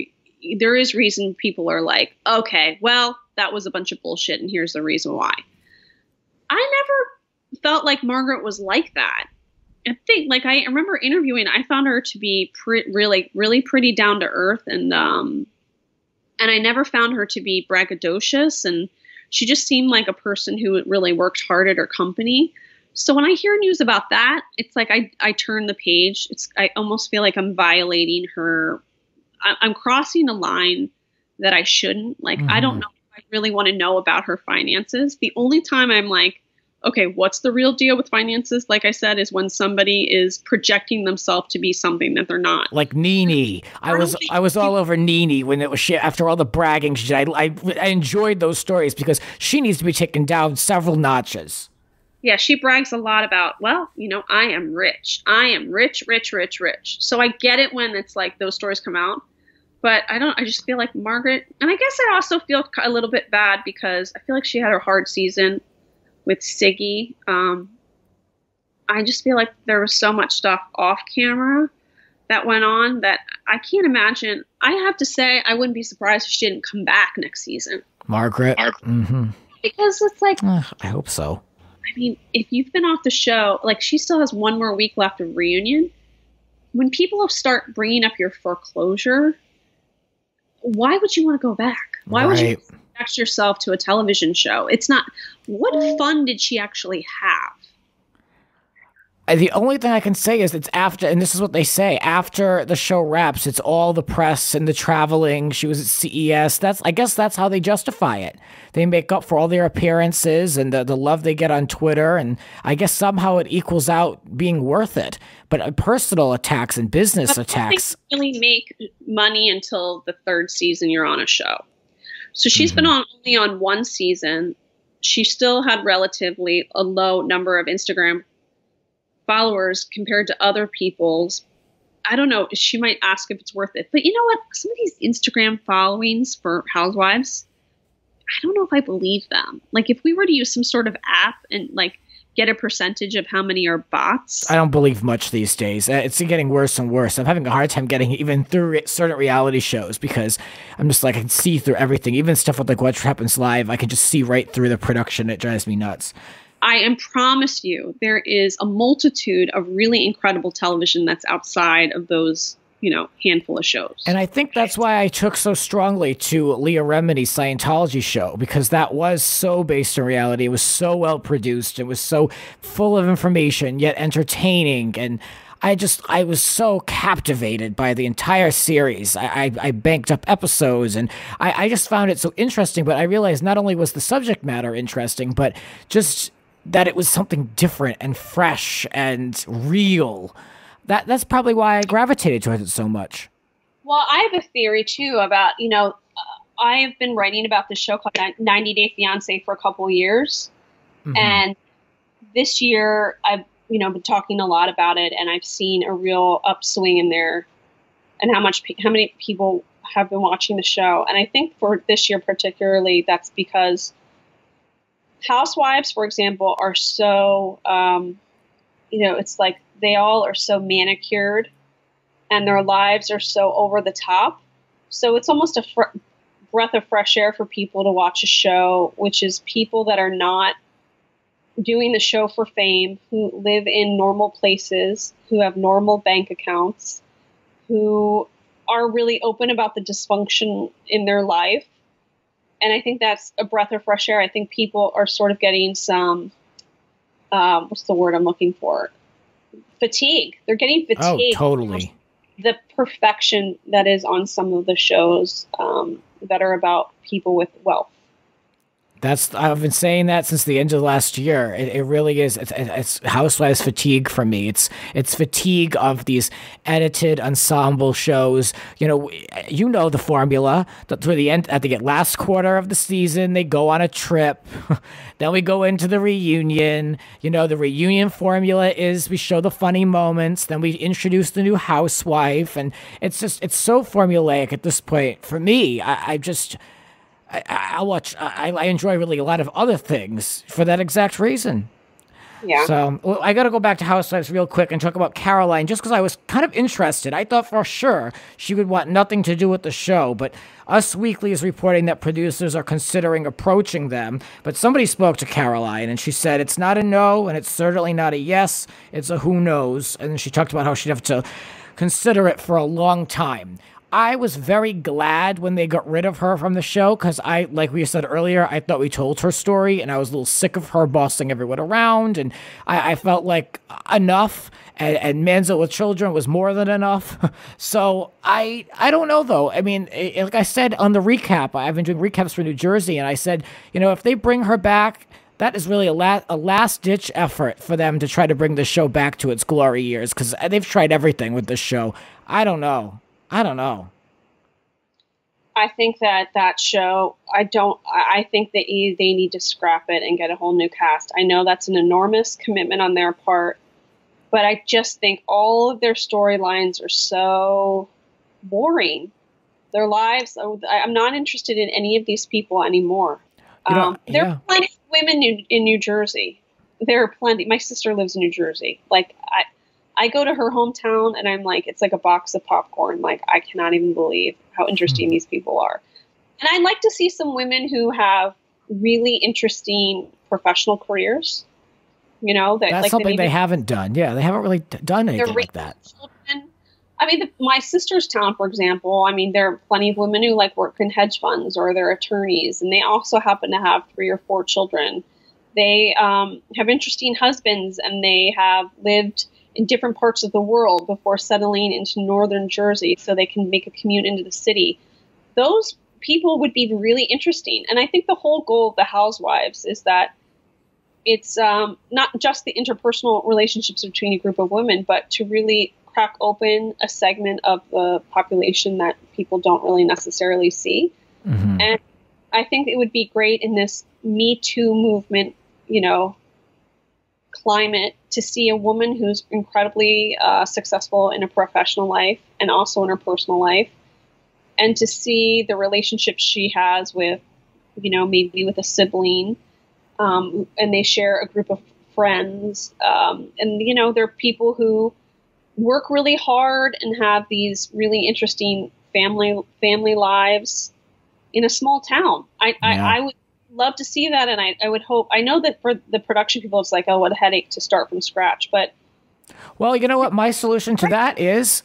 there is reason people are like, okay, well, that was a bunch of bullshit and here's the reason why. I never felt like Margaret was like that. I think, I remember interviewing, I found her to be really pretty down to earth, and I never found her to be braggadocious, and she just seemed like a person who really worked hard at her company. So when I hear news about that, it's like I turn the page. I almost feel like I'm violating her. I'm crossing a line that I shouldn't. Mm-hmm. I don't know if I really want to know about her finances. The only time I'm like, okay, what's the real deal with finances? Like I said, is when somebody is projecting themselves to be something that they're not. Like Nene. I was all over Nene when it was she, after all the bragging she did. I enjoyed those stories because she needs to be taken down several notches. Yeah, she brags a lot about, well, I am rich. I am rich, rich, rich, rich. So I get it when it's like those stories come out. But I just feel like Margaret, and I guess I also feel a little bit bad because I feel like she had her hard season with Siggy. I just feel like there was so much stuff off camera that went on that I can't imagine. I have to say, I wouldn't be surprised if she didn't come back next season. Margaret? Mm-hmm. Because it's like... I hope so. I mean, if you've been off the show, she still has one more week left of reunion. When people start bringing up your foreclosure, why would you want to go back? Why would you subject yourself to a television show? It's not. What fun did she actually have? The only thing I can say is it's after, and this is what they say, after the show wraps, it's all the press and the traveling. She was at CES. I guess that's how they justify it. They make up for all their appearances and the love they get on Twitter, and I guess somehow it equals out being worth it. But personal attacks and business attacks... They really make money until the 3rd season you're on a show. So she's been only on 1 season. She still had relatively a low number of Instagram followers compared to other people's. I don't know. She might ask if it's worth it. But you know what? Some of these Instagram followings for housewives, I don't know if I believe them. If we were to use some sort of app and get a percentage of how many are bots. I don't believe much these days. It's getting worse and worse. I'm having a hard time getting even through certain reality shows because I'm just I can see through everything. Even stuff with What Happens Live, I can just see right through the production. It drives me nuts. I promise you, there is a multitude of really incredible television that's outside of those, handful of shows. And I think that's why I took so strongly to Leah Remini's Scientology show, because that was so based in reality. It was so well produced. It was so full of information, yet entertaining. And I was so captivated by the entire series. I banked up episodes, and I just found it so interesting. But I realized not only was the subject matter interesting, but just that it was something different and fresh and real. That's probably why I gravitated towards it so much. Well, I have a theory too about, I have been writing about this show called 90 Day Fiancé for a couple years. Mm-hmm. And this year I've, been talking a lot about it, and I've seen a real upswing in there and how many people have been watching the show. And I think for this year particularly, that's because Housewives, for example, are so, it's like they all are so manicured and their lives are so over the top. So it's almost breath of fresh air for people to watch a show, which is people that are not doing the show for fame, who live in normal places, who have normal bank accounts, who are really open about the dysfunction in their life. And I think that's a breath of fresh air. I think people are sort of getting some, what's the word I'm looking for? Fatigue. They're getting fatigued. Oh, totally. The perfection that is on some of the shows that are about people with wealth. I've been saying that since the end of last year. It really is. It's Housewives fatigue for me. It's fatigue of these edited ensemble shows. You know the formula. Through the end, at the last quarter of the season, they go on a trip. Then we go into the reunion. The reunion formula is we show the funny moments. Then we introduce the new housewife, and it's so formulaic at this point. For me, I'll watch. I enjoy really a lot of other things for that exact reason. Yeah. So I got to go back to Housewives real quick and talk about Caroline, just because I was kind of interested. I thought for sure she would want nothing to do with the show, but Us Weekly is reporting that producers are considering approaching them. But somebody spoke to Caroline, and she said it's not a no, and it's certainly not a yes. It's a who knows. And she talked about how she'd have to consider it for a long time. I was very glad when they got rid of her from the show because like we said earlier, I thought we told her story and I was a little sick of her bossing everyone around, and I felt like enough and Manzo with children was more than enough. So I don't know though. I mean, like I said on the recap, I've been doing recaps for New Jersey, and I said, if they bring her back, that is really a last-ditch effort for them to try to bring the show back to its glory years, because they've tried everything with this show. I don't know. I think that show, I think that they need to scrap it and get a whole new cast. I know that's an enormous commitment on their part, but I just think all of their storylines are so boring. Their lives, I'm not interested in any of these people anymore. There are plenty of women in New Jersey. There are plenty. My sister lives in New Jersey. Like, I go to her hometown and I'm like, it's like a box of popcorn. Like, I cannot even believe how interesting these people are. And I'd like to see some women who have really interesting professional careers. That's like something they haven't done. Yeah, they haven't really done anything like that. Children. I mean, my sister's town, for example, there are plenty of women who work in hedge funds or they're attorneys, and they also happen to have 3 or 4 children. They have interesting husbands, and they have lived in different parts of the world before settling into northern Jersey so they can make a commute into the city. Those people would be really interesting. And I think the whole goal of the Housewives is that it's not just the interpersonal relationships between a group of women, but to really crack open a segment of the population that people don't really necessarily see. Mm-hmm. And I think it would be great in this Me Too movement, climate, to see a woman who's incredibly successful in a professional life and also in her personal life, and to see the relationships she has with, maybe with a sibling, and they share a group of friends, and they're people who work really hard and have these really interesting family lives in a small town. I would love to see that, and I would hope. I know that for the production people, it's like, oh, what a headache to start from scratch. But well, you know what? My solution to that is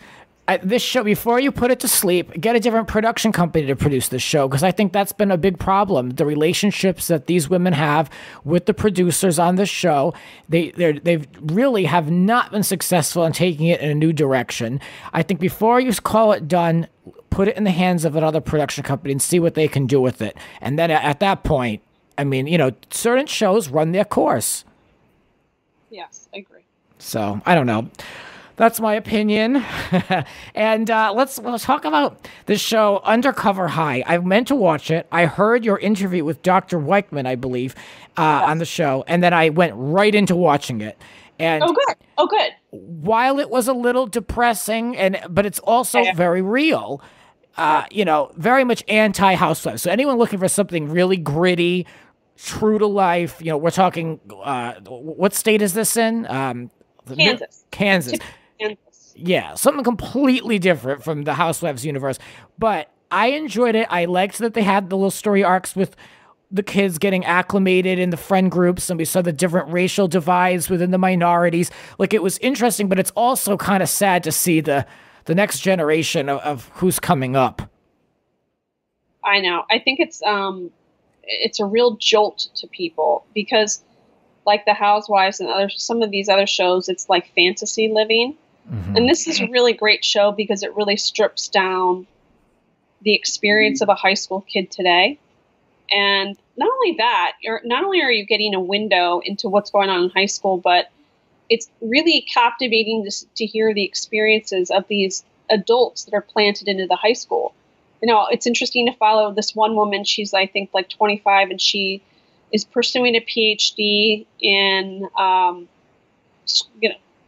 this show. Before you put it to sleep, get a different production company to produce this show, because I think that's been a big problem. The relationships that these women have with the producers on this show, they really have not been successful in taking it in a new direction. I think before you call it done, put it in the hands of another production company and see what they can do with it. And then at that point, certain shows run their course. Yes, I agree. So, I don't know. That's my opinion. And let's talk about this show, Undercover High. I meant to watch it. I heard your interview with Dr. Weichman, I believe, on the show, and then I went right into watching it. And Oh, good. While it was a little depressing, but it's also very real, very much anti-Housewives. So anyone looking for something really gritty, true to life, we're talking, what state is this in? Kansas. Kansas. Yeah, something completely different from the Housewives universe. But I enjoyed it. I liked that they had the little story arcs with the kids getting acclimated in the friend groups, and we saw the different racial divides within the minorities. Like, it was interesting, but it's also kind of sad to see the next generation of who's coming up. I know. I think it's a real jolt to people because, like the Housewives and some of these other shows, it's like fantasy living. Mm-hmm. And this is a really great show because it really strips down the experience of a high school kid today. And not only that, not only are you getting a window into what's going on in high school, but it's really captivating to hear the experiences of these adults that are planted into the high school. You know, it's interesting to follow this one woman. She's, I think, like 25, and she is pursuing a PhD in,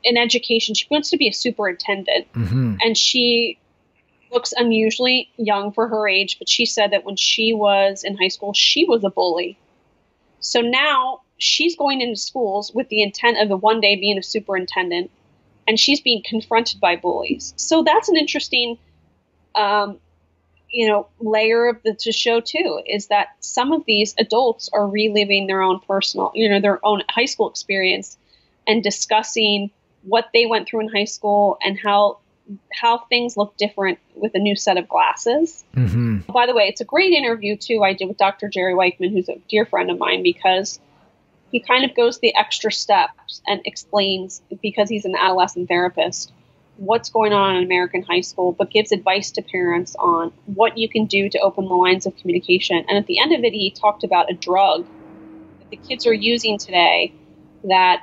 in education. She wants to be a superintendent, mm-hmm. and she looks unusually young for her age, but she said that when she was in high school, she was a bully. So now she's going into schools with the intent of one day being a superintendent, and she's being confronted by bullies. So that's an interesting, layer of the show too, is that some of these adults are reliving their own personal, their own high school experience and discussing what they went through in high school and how things look different with a new set of glasses. Mm-hmm. By the way, it's a great interview too I did with Dr. Jerry Weichman, who's a dear friend of mine, because he kind of goes the extra steps and explains, because he's an adolescent therapist, what's going on in American high school, but gives advice to parents on what you can do to open the lines of communication. And at the end of it, he talked about a drug that the kids are using today that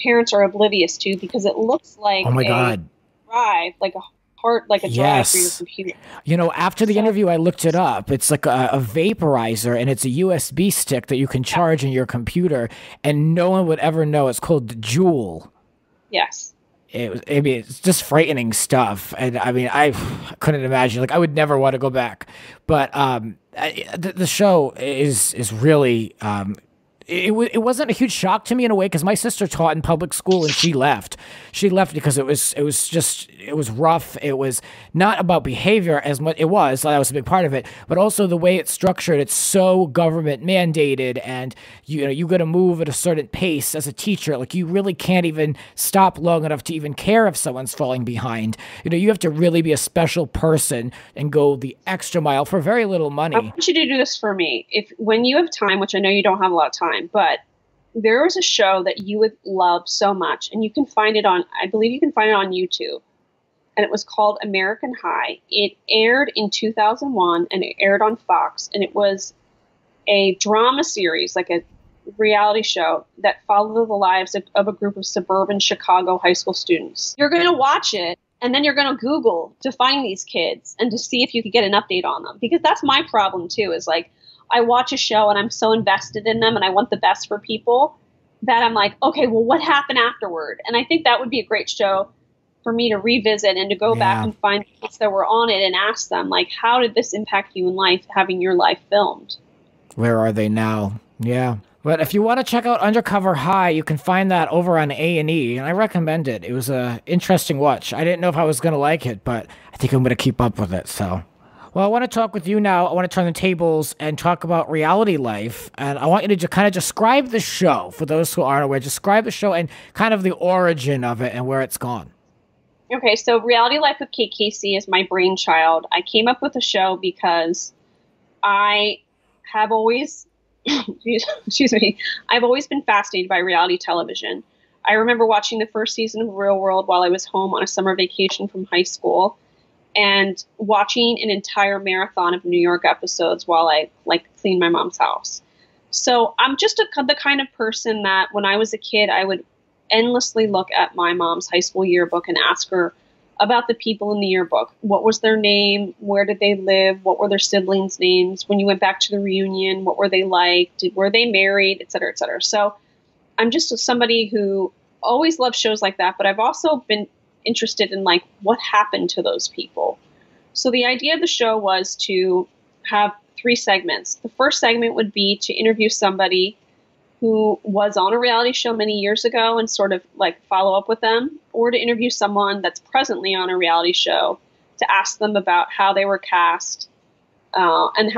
parents are oblivious to because it looks like God. Drive, like a heart, like a drive for your computer. After the interview, I looked it up. It's like a vaporizer, and it's a USB stick that you can charge in your computer, and no one would ever know. It's called the Juul. Yes. It's just frightening stuff. And I mean, I couldn't imagine. Like, I would never want to go back. But the show is really... It wasn't a huge shock to me in a way, because my sister taught in public school and she left. She left because it was rough. It was not about behavior as much. That was a big part of it, but also the way it's structured. It's so government mandated, and you got to move at a certain pace as a teacher. Like, you really can't even stop long enough to even care if someone's falling behind. You have to really be a special person and go the extra mile for very little money. I want you to do this for me. When you have time, which I know you don't have a lot of time, but there was a show that you would love so much, and you can find it on, I believe you can find it on YouTube, and it was called American High. It aired in 2001, and it aired on Fox, and it was a drama series, like a reality show that followed the lives of a group of suburban Chicago high school students. You're going to watch it, and then you're going to Google to find these kids and to see if you could get an update on them, because that's my problem too, is like, I watch a show and I'm so invested in them and I want the best for people that I'm like, okay, well, what happened afterward? And I think that would be a great show for me to revisit and to go back and find people that were on it and ask them, like, how did this impact you in life, having your life filmed? Where are they now? Yeah. But if you want to check out Undercover High, you can find that over on A&E, and I recommend it. It was an interesting watch. I didn't know if I was going to like it, but I think I'm going to keep up with it, so... Well, I want to talk with you now. I want to turn the tables and talk about reality life. And I want you to kind of describe the show for those who aren't aware. Describe the show and kind of the origin of it and where it's gone. Okay, so Reality Life with Kate Casey is my brainchild. I came up with the show because I have always, I've always been fascinated by reality television. I remember watching the first season of Real World while I was home on a summer vacation from high school, and watching an entire marathon of New York episodes while I cleaned my mom's house. So I'm just the kind of person that when I was a kid, I would endlessly look at my mom's high school yearbook and ask her about the people in the yearbook. What was their name? Where did they live? What were their siblings' names? When you went back to the reunion, what were they like? Were they married? Et cetera, et cetera. So I'm just somebody who always loved shows like that, but I've also been interested in like what happened to those people. So the idea of the show was to have 3 segments. The first segment would be to interview somebody who was on a reality show many years ago and sort of like follow up with them, or to interview someone that's presently on a reality show to ask them about how they were cast, and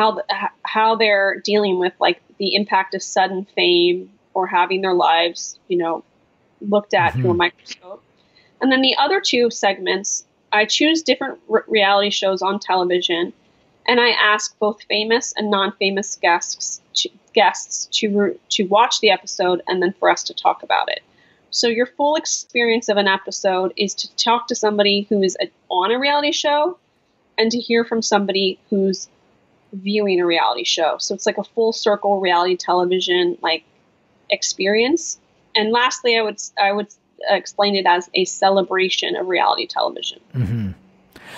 how they're dealing with like the impact of sudden fame or having their lives, looked at through a microscope. And then the other two segments, I choose different reality shows on television, and I ask both famous and non-famous guests to watch the episode and then for us to talk about it. So your full experience of an episode is to talk to somebody who is on a reality show and to hear from somebody who's viewing a reality show. So it's like a full circle reality television like experience. And lastly, I would explain it as a celebration of reality television. Mm-hmm.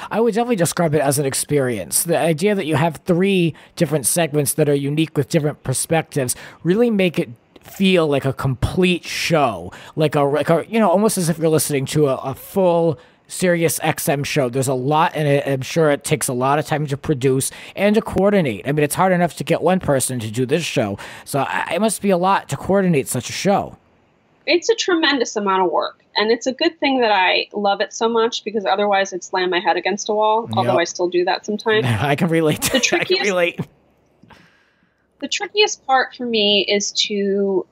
I would definitely describe it as an experience. The idea that you have 3 different segments that are unique with different perspectives really make it feel like a complete show, like a almost as if you're listening to a full Sirius XM show. There's a lot in it. I'm sure it takes a lot of time to produce and to coordinate. I mean, it's hard enough to get one person to do this show, so it must be a lot to coordinate such a show. It's a tremendous amount of work, and it's a good thing that I love it so much, because otherwise I'd slam my head against a wall, although I still do that sometimes. I can relate. The trickiest part for me is to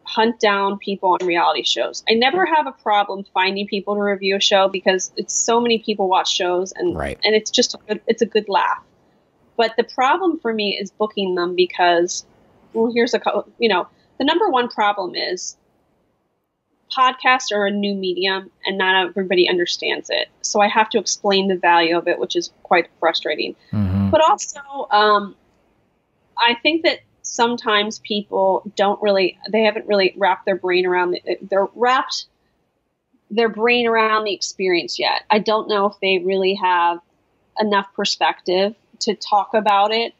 hunt down people on reality shows. I never have a problem finding people to review a show, because it's so many people watch shows, and it's just it's a good laugh. But the problem for me is booking them, because, here's the number one problem is podcasts are a new medium and not everybody understands it. So I have to explain the value of it, which is quite frustrating. Mm-hmm. But also, I think that sometimes people they haven't really wrapped their brain around the experience yet. I don't know if they really have enough perspective to talk about it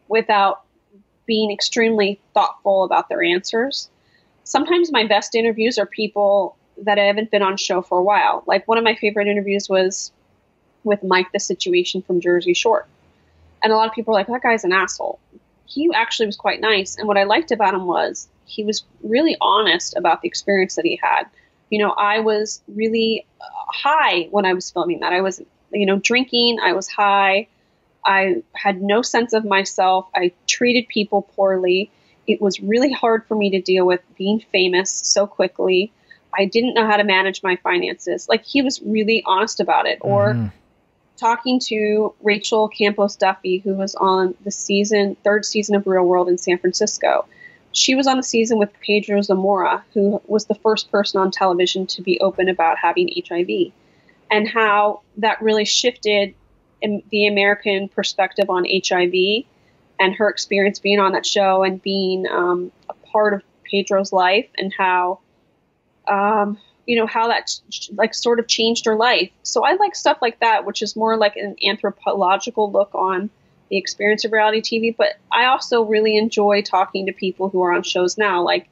without being extremely thoughtful about their answers. Sometimes my best interviews are people that I haven't been on show for a while. Like, one of my favorite interviews was with Mike the Situation from Jersey Shore. And a lot of people are like, that guy's an asshole. He actually was quite nice. And what I liked about him was he was really honest about the experience that he had. I was really high when I was filming that. I was, drinking. I was high. I had no sense of myself. I treated people poorly. It was really hard for me to deal with being famous so quickly. I didn't know how to manage my finances. Like, he was really honest about it. Or talking to Rachel Campos Duffy, who was on the third season of Real World in San Francisco. She was on the season with Pedro Zamora, who was the first person on television to be open about having HIV, and how that really shifted the American perspective on HIV, and her experience being on that show and being a part of Pedro's life, and how that sort of changed her life. So I like stuff like that, which is more like an anthropological look on the experience of reality TV. But I also really enjoy talking to people who are on shows now. Like,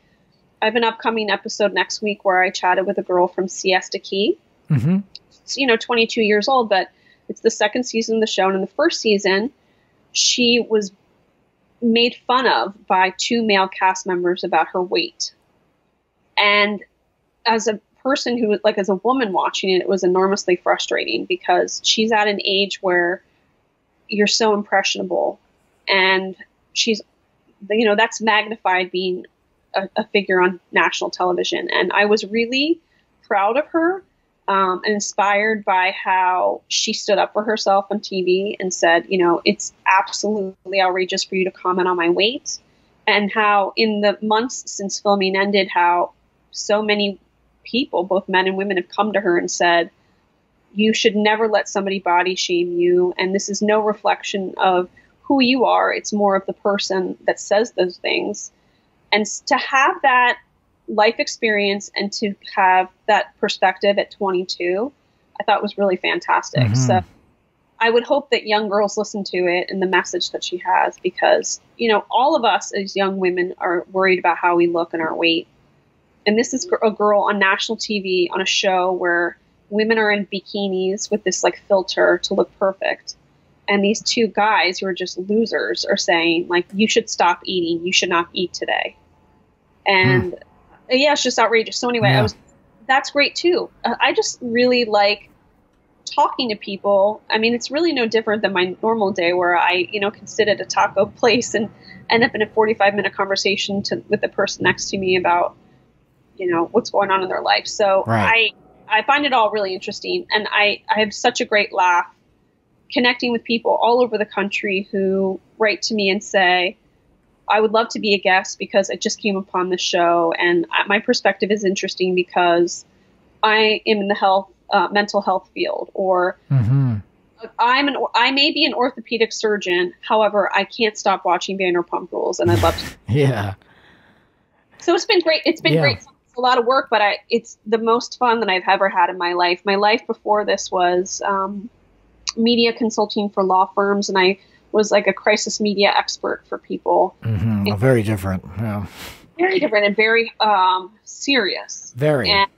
I have an upcoming episode next week where I chatted with a girl from Siesta Key. Mm-hmm. It's, 22 years old, but it's the second season of the show. And in the first season, she was made fun of by 2 male cast members about her weight. And as a person who, like, as a woman watching it, it was enormously frustrating, because she's at an age where you're so impressionable, and she's, that's magnified being a figure on national television. And I was really proud of her and inspired by how she stood up for herself on TV and said, it's absolutely outrageous for you to comment on my weight. And how in the months since filming ended, how so many people, both men and women, have come to her and said, you should never let somebody body shame you. And this is no reflection of who you are. It's more of the person that says those things. And to have that life experience and to have that perspective at 22, I thought was really fantastic. Mm-hmm. So I would hope that young girls listen to it and the message that she has, because, all of us as young women are worried about how we look and our weight. And this is a girl on national TV on a show where women are in bikinis with this like filter to look perfect. And these 2 guys who are just losers are saying, like, you should stop eating. You should not eat today. And yeah, it's just outrageous. So anyway, that's great too. I just really like talking to people, I mean, it's really no different than my normal day where I, can sit at a taco place and end up in a 45-minute conversation with the person next to me about, what's going on in their life. So right. I find it all really interesting. And I have such a great laugh connecting with people all over the country who write to me and say, I would love to be a guest because I just came upon the show and my perspective is interesting because I am in the mental health field, or I may be an orthopedic surgeon. However, I can't stop watching Vanderpump Rules and I'd love to. Yeah. So it's been great. It's been great. It's a lot of work, but it's the most fun that I've ever had in my life. My life before this was media consulting for law firms, and I was like a crisis media expert for people. Mm-hmm. Very different. Yeah. Very different and very serious. Very. And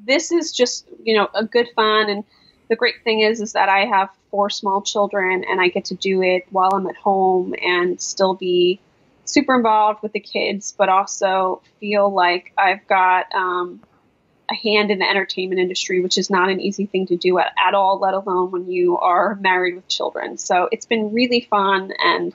this is just, a good fun. And the great thing is that I have 4 small children and I get to do it while I'm at home and still be super involved with the kids, but also feel like I've got a hand in the entertainment industry, which is not an easy thing to do at all, let alone when you are married with children. So it's been really fun and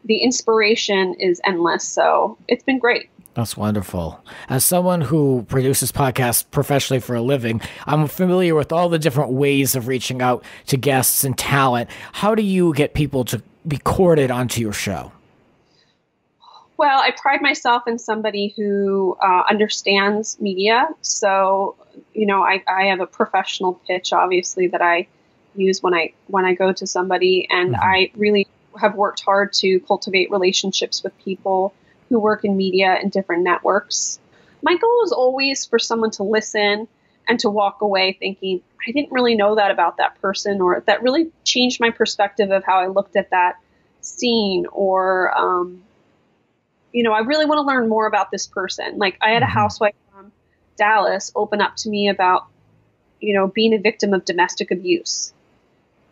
the inspiration is endless. So it's been great. That's wonderful. As someone who produces podcasts professionally for a living, I'm familiar with all the different ways of reaching out to guests and talent. How do you get people to be courted onto your show? Well, I pride myself in somebody who understands media. So, I have a professional pitch, obviously, that I use when I go to somebody. And I really have worked hard to cultivate relationships with people who work in media and different networks. My goal is always for someone to listen and to walk away thinking, I didn't really know that about that person, or that really changed my perspective of how I looked at that scene, or, I really want to learn more about this person. Like I had a housewife from Dallas open up to me about, being a victim of domestic abuse.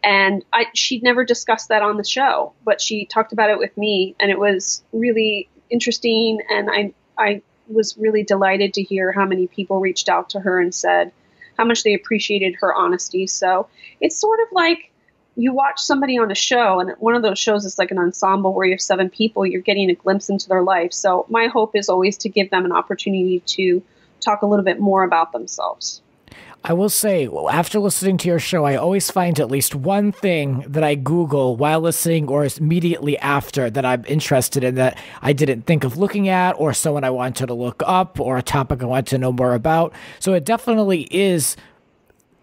And she'd never discussed that on the show, but she talked about it with me, and it was really interesting. And I was really delighted to hear how many people reached out to her and said how much they appreciated her honesty. So it's sort of like you watch somebody on a show, and one of those shows is like an ensemble where you have 7 people, you're getting a glimpse into their life. So my hope is always to give them an opportunity to talk a little bit more about themselves. I will say, after listening to your show, I always find at least one thing that I Google while listening or immediately after that I'm interested in that I didn't think of looking at, or someone I wanted to look up, or a topic I want to know more about. So it definitely is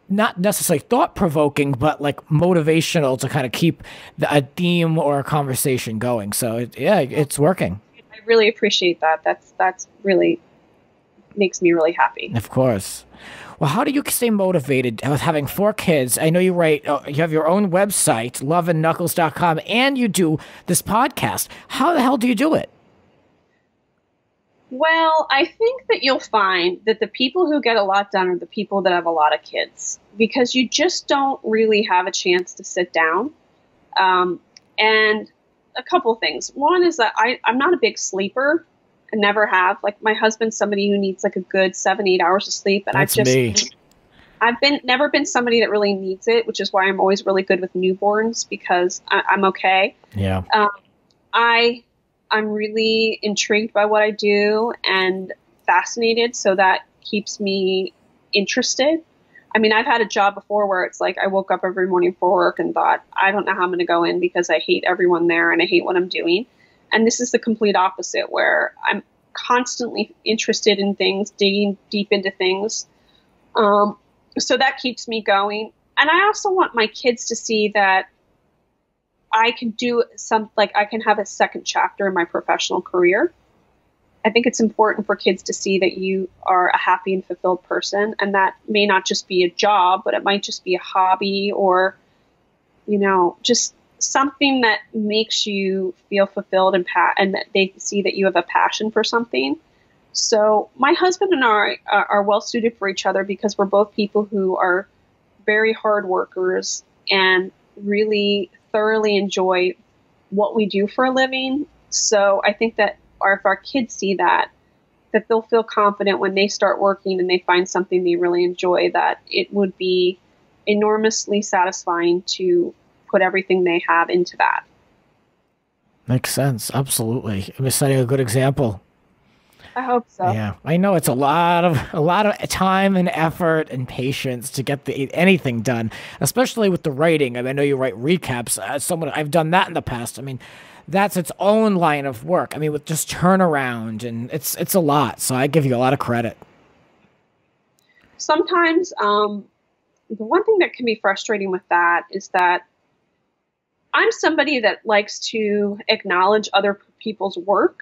not necessarily thought-provoking, but like motivational to kind of keep a theme or a conversation going. So it's working. I really appreciate that. That's really makes me really happy. Of course. Well, how do you stay motivated with having 4 kids? I know you write, you have your own website, loveandknuckles.com, and you do this podcast. How the hell do you do it? Well, I think that you'll find that the people who get a lot done are the people that have a lot of kids, because you just don't really have a chance to sit down. And a couple things. One is that I'm not a big sleeper. I never have. Like my husband's somebody who needs like a good 7-8 hours of sleep. And That's me. I've never been somebody that really needs it, which is why I'm always really good with newborns, because I'm okay. Yeah. I'm really intrigued by what I do and fascinated. So that keeps me interested. I mean, I've had a job before where it's like I woke up every morning for work and thought, I don't know how I'm going to go in because I hate everyone there and I hate what I'm doing. And this is the complete opposite, where I'm constantly interested in things, digging deep into things. So that keeps me going. And I also want my kids to see that I can do I can have a second chapter in my professional career. I think it's important for kids to see that you are a happy and fulfilled person. And that may not just be a job, but it might just be a hobby, or, just something that makes you feel fulfilled and that they see that you have a passion for something. So my husband and I are well suited for each other because we're both people who are very hard workers and really thoroughly enjoy what we do for a living. So I think that if our kids see that they'll feel confident when they start working and they find something they really enjoy, that it would be enormously satisfying to put everything they have into that. Makes sense. Absolutely. I'm setting a good example. I hope so. Yeah, I know it's a lot of time and effort and patience to get anything done, especially with the writing. I mean, I know you write recaps. I've done that in the past. I mean, that's its own line of work. I mean, with just turnaround, and it's a lot. So I give you a lot of credit. Sometimes the one thing that can be frustrating with that is that I'm somebody that likes to acknowledge other people's work,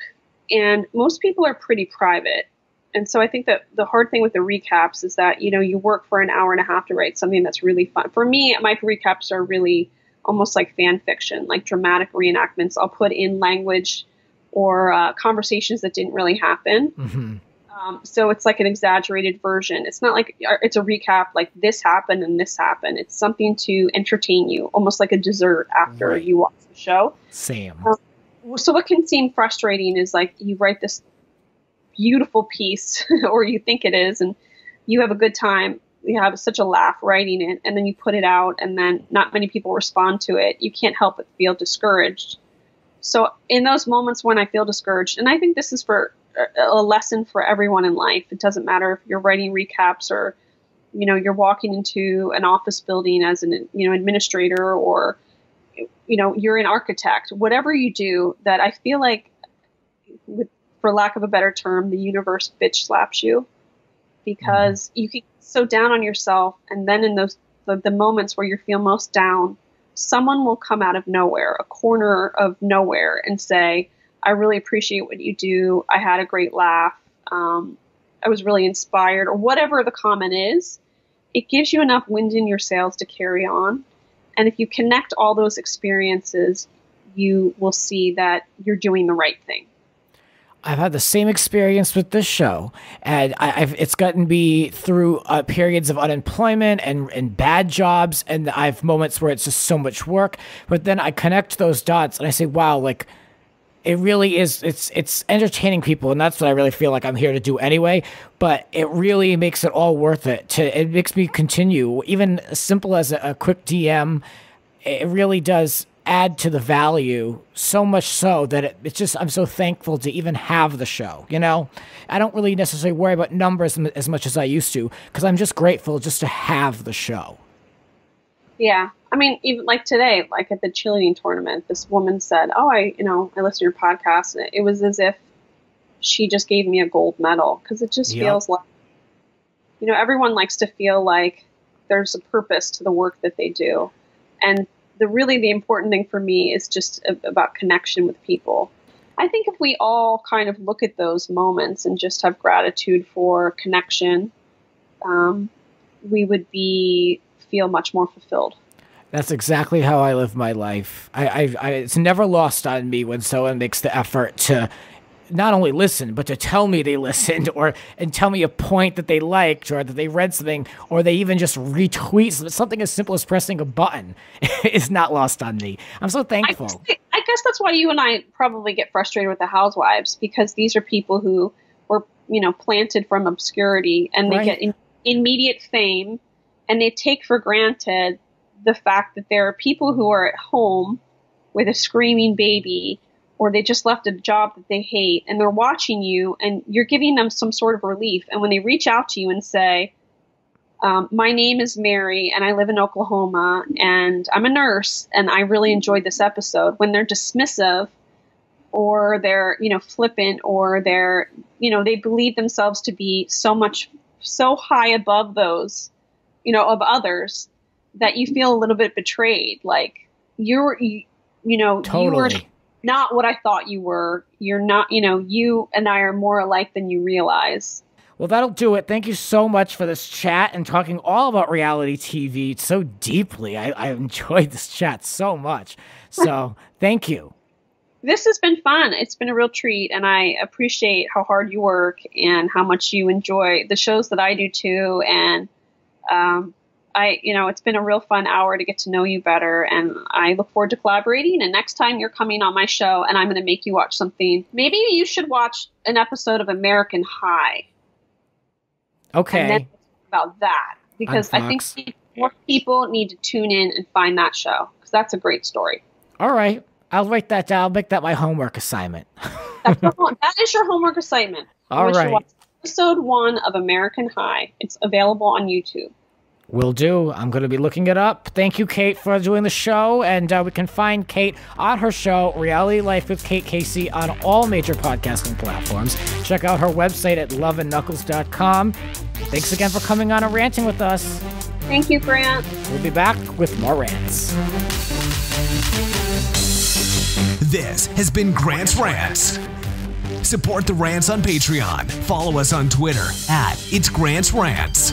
and most people are pretty private. And so I think that the hard thing with the recaps is that, you work for an hour and a half to write something that's really fun. For me, my recaps are really almost like fan fiction, like dramatic reenactments. I'll put in language or conversations that didn't really happen. Mm-hmm. So it's like an exaggerated version. It's not like it's a recap, like this happened and this happened. It's something to entertain you, almost like a dessert after you watch the show. Same. So what can seem frustrating is like you write this beautiful piece, or you think it is, and you have a good time. You have such a laugh writing it, and then you put it out, and then not many people respond to it. You can't help but feel discouraged. So in those moments when I feel discouraged, and I think this is for a lesson for everyone in life. It doesn't matter if you're writing recaps or, you're walking into an office building as an, administrator, or, you're an architect, whatever you do, that I feel like, for lack of a better term, the universe bitch slaps you, because you can get so down on yourself. And then in those, the moments where you feel most down, someone will come out of nowhere, a corner of nowhere, and say, I really appreciate what you do. I had a great laugh. I was really inspired, or whatever the comment is. It gives you enough wind in your sails to carry on. And if you connect all those experiences, you will see that you're doing the right thing. I've had the same experience with this show, and it's gotten me through periods of unemployment and bad jobs, and I've moments where it's just so much work. But then I connect those dots, and I say, wow, like, it really is, it's entertaining people, and that's what I really feel like I'm here to do anyway, but it really makes it all worth it. It makes me continue. Even as simple as a quick DM, it really does add to the value, so much so that it's just, I'm so thankful to even have the show, I don't really necessarily worry about numbers as much as I used to, because I'm just grateful just to have the show. Yeah. I mean, even like today, like at the cheerleading tournament, this woman said, oh, I listened to your podcast, and it was as if she just gave me a gold medal, because it just feels like, everyone likes to feel like there's a purpose to the work that they do. And the important thing for me is just about connection with people. I think if we all kind of look at those moments and just have gratitude for connection, we would feel much more fulfilled. That's exactly how I live my life. It's never lost on me when someone makes the effort to not only listen, but to tell me they listened, and tell me a point that they liked, or that they read something, or they even just retweet something as simple as pressing a button. Is not lost on me. I'm so thankful. I guess that's why you and I probably get frustrated with the Housewives, because these are people who were, planted from obscurity, and they get immediate fame, and they take for granted the fact that there are people who are at home with a screaming baby, or they just left a job that they hate, and they're watching you, and you're giving them some sort of relief. And when they reach out to you and say, my name is Mary, and I live in Oklahoma, and I'm a nurse, and I really enjoyed this episode, when they're dismissive, or they're, flippant, or they're, they believe themselves to be so high above those, of others, that you feel a little bit betrayed. Like totally. You were not what I thought you were. You're not, you and I are more alike than you realize. Well, that'll do it. Thank you so much for this chat and talking all about reality TV so deeply. I enjoyed this chat so much. So thank you. This has been fun. It's been a real treat, and I appreciate how hard you work and how much you enjoy the shows that I do too. And, it's been a real fun hour to get to know you better, and I look forward to collaborating. And next time you're coming on my show, and I'm going to make you watch something. Maybe you should watch an episode of American High. Okay. And then about that, because I think more people need to tune in and find that show because that's a great story. All right. I'll write that down. I'll make that my homework assignment. That is your homework assignment. All right. Watch episode 1 of American High. It's available on YouTube. Will do. I'm going to be looking it up. Thank you, Kate, for doing the show. And we can find Kate on her show, Reality Life with Kate Casey, on all major podcasting platforms. Check out her website at loveandknuckles.com. Thanks again for coming on and ranting with us. Thank you, Grant. We'll be back with more rants. This has been Grant's Rants. Support the Rants on Patreon. Follow us on Twitter at It's Grant's Rants.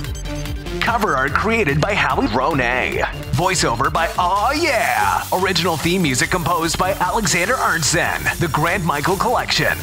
Cover art created by Howie Ronay. Voiceover by Aw Yeah. Original theme music composed by Alexander Arntzen. The Grant Michael Collection.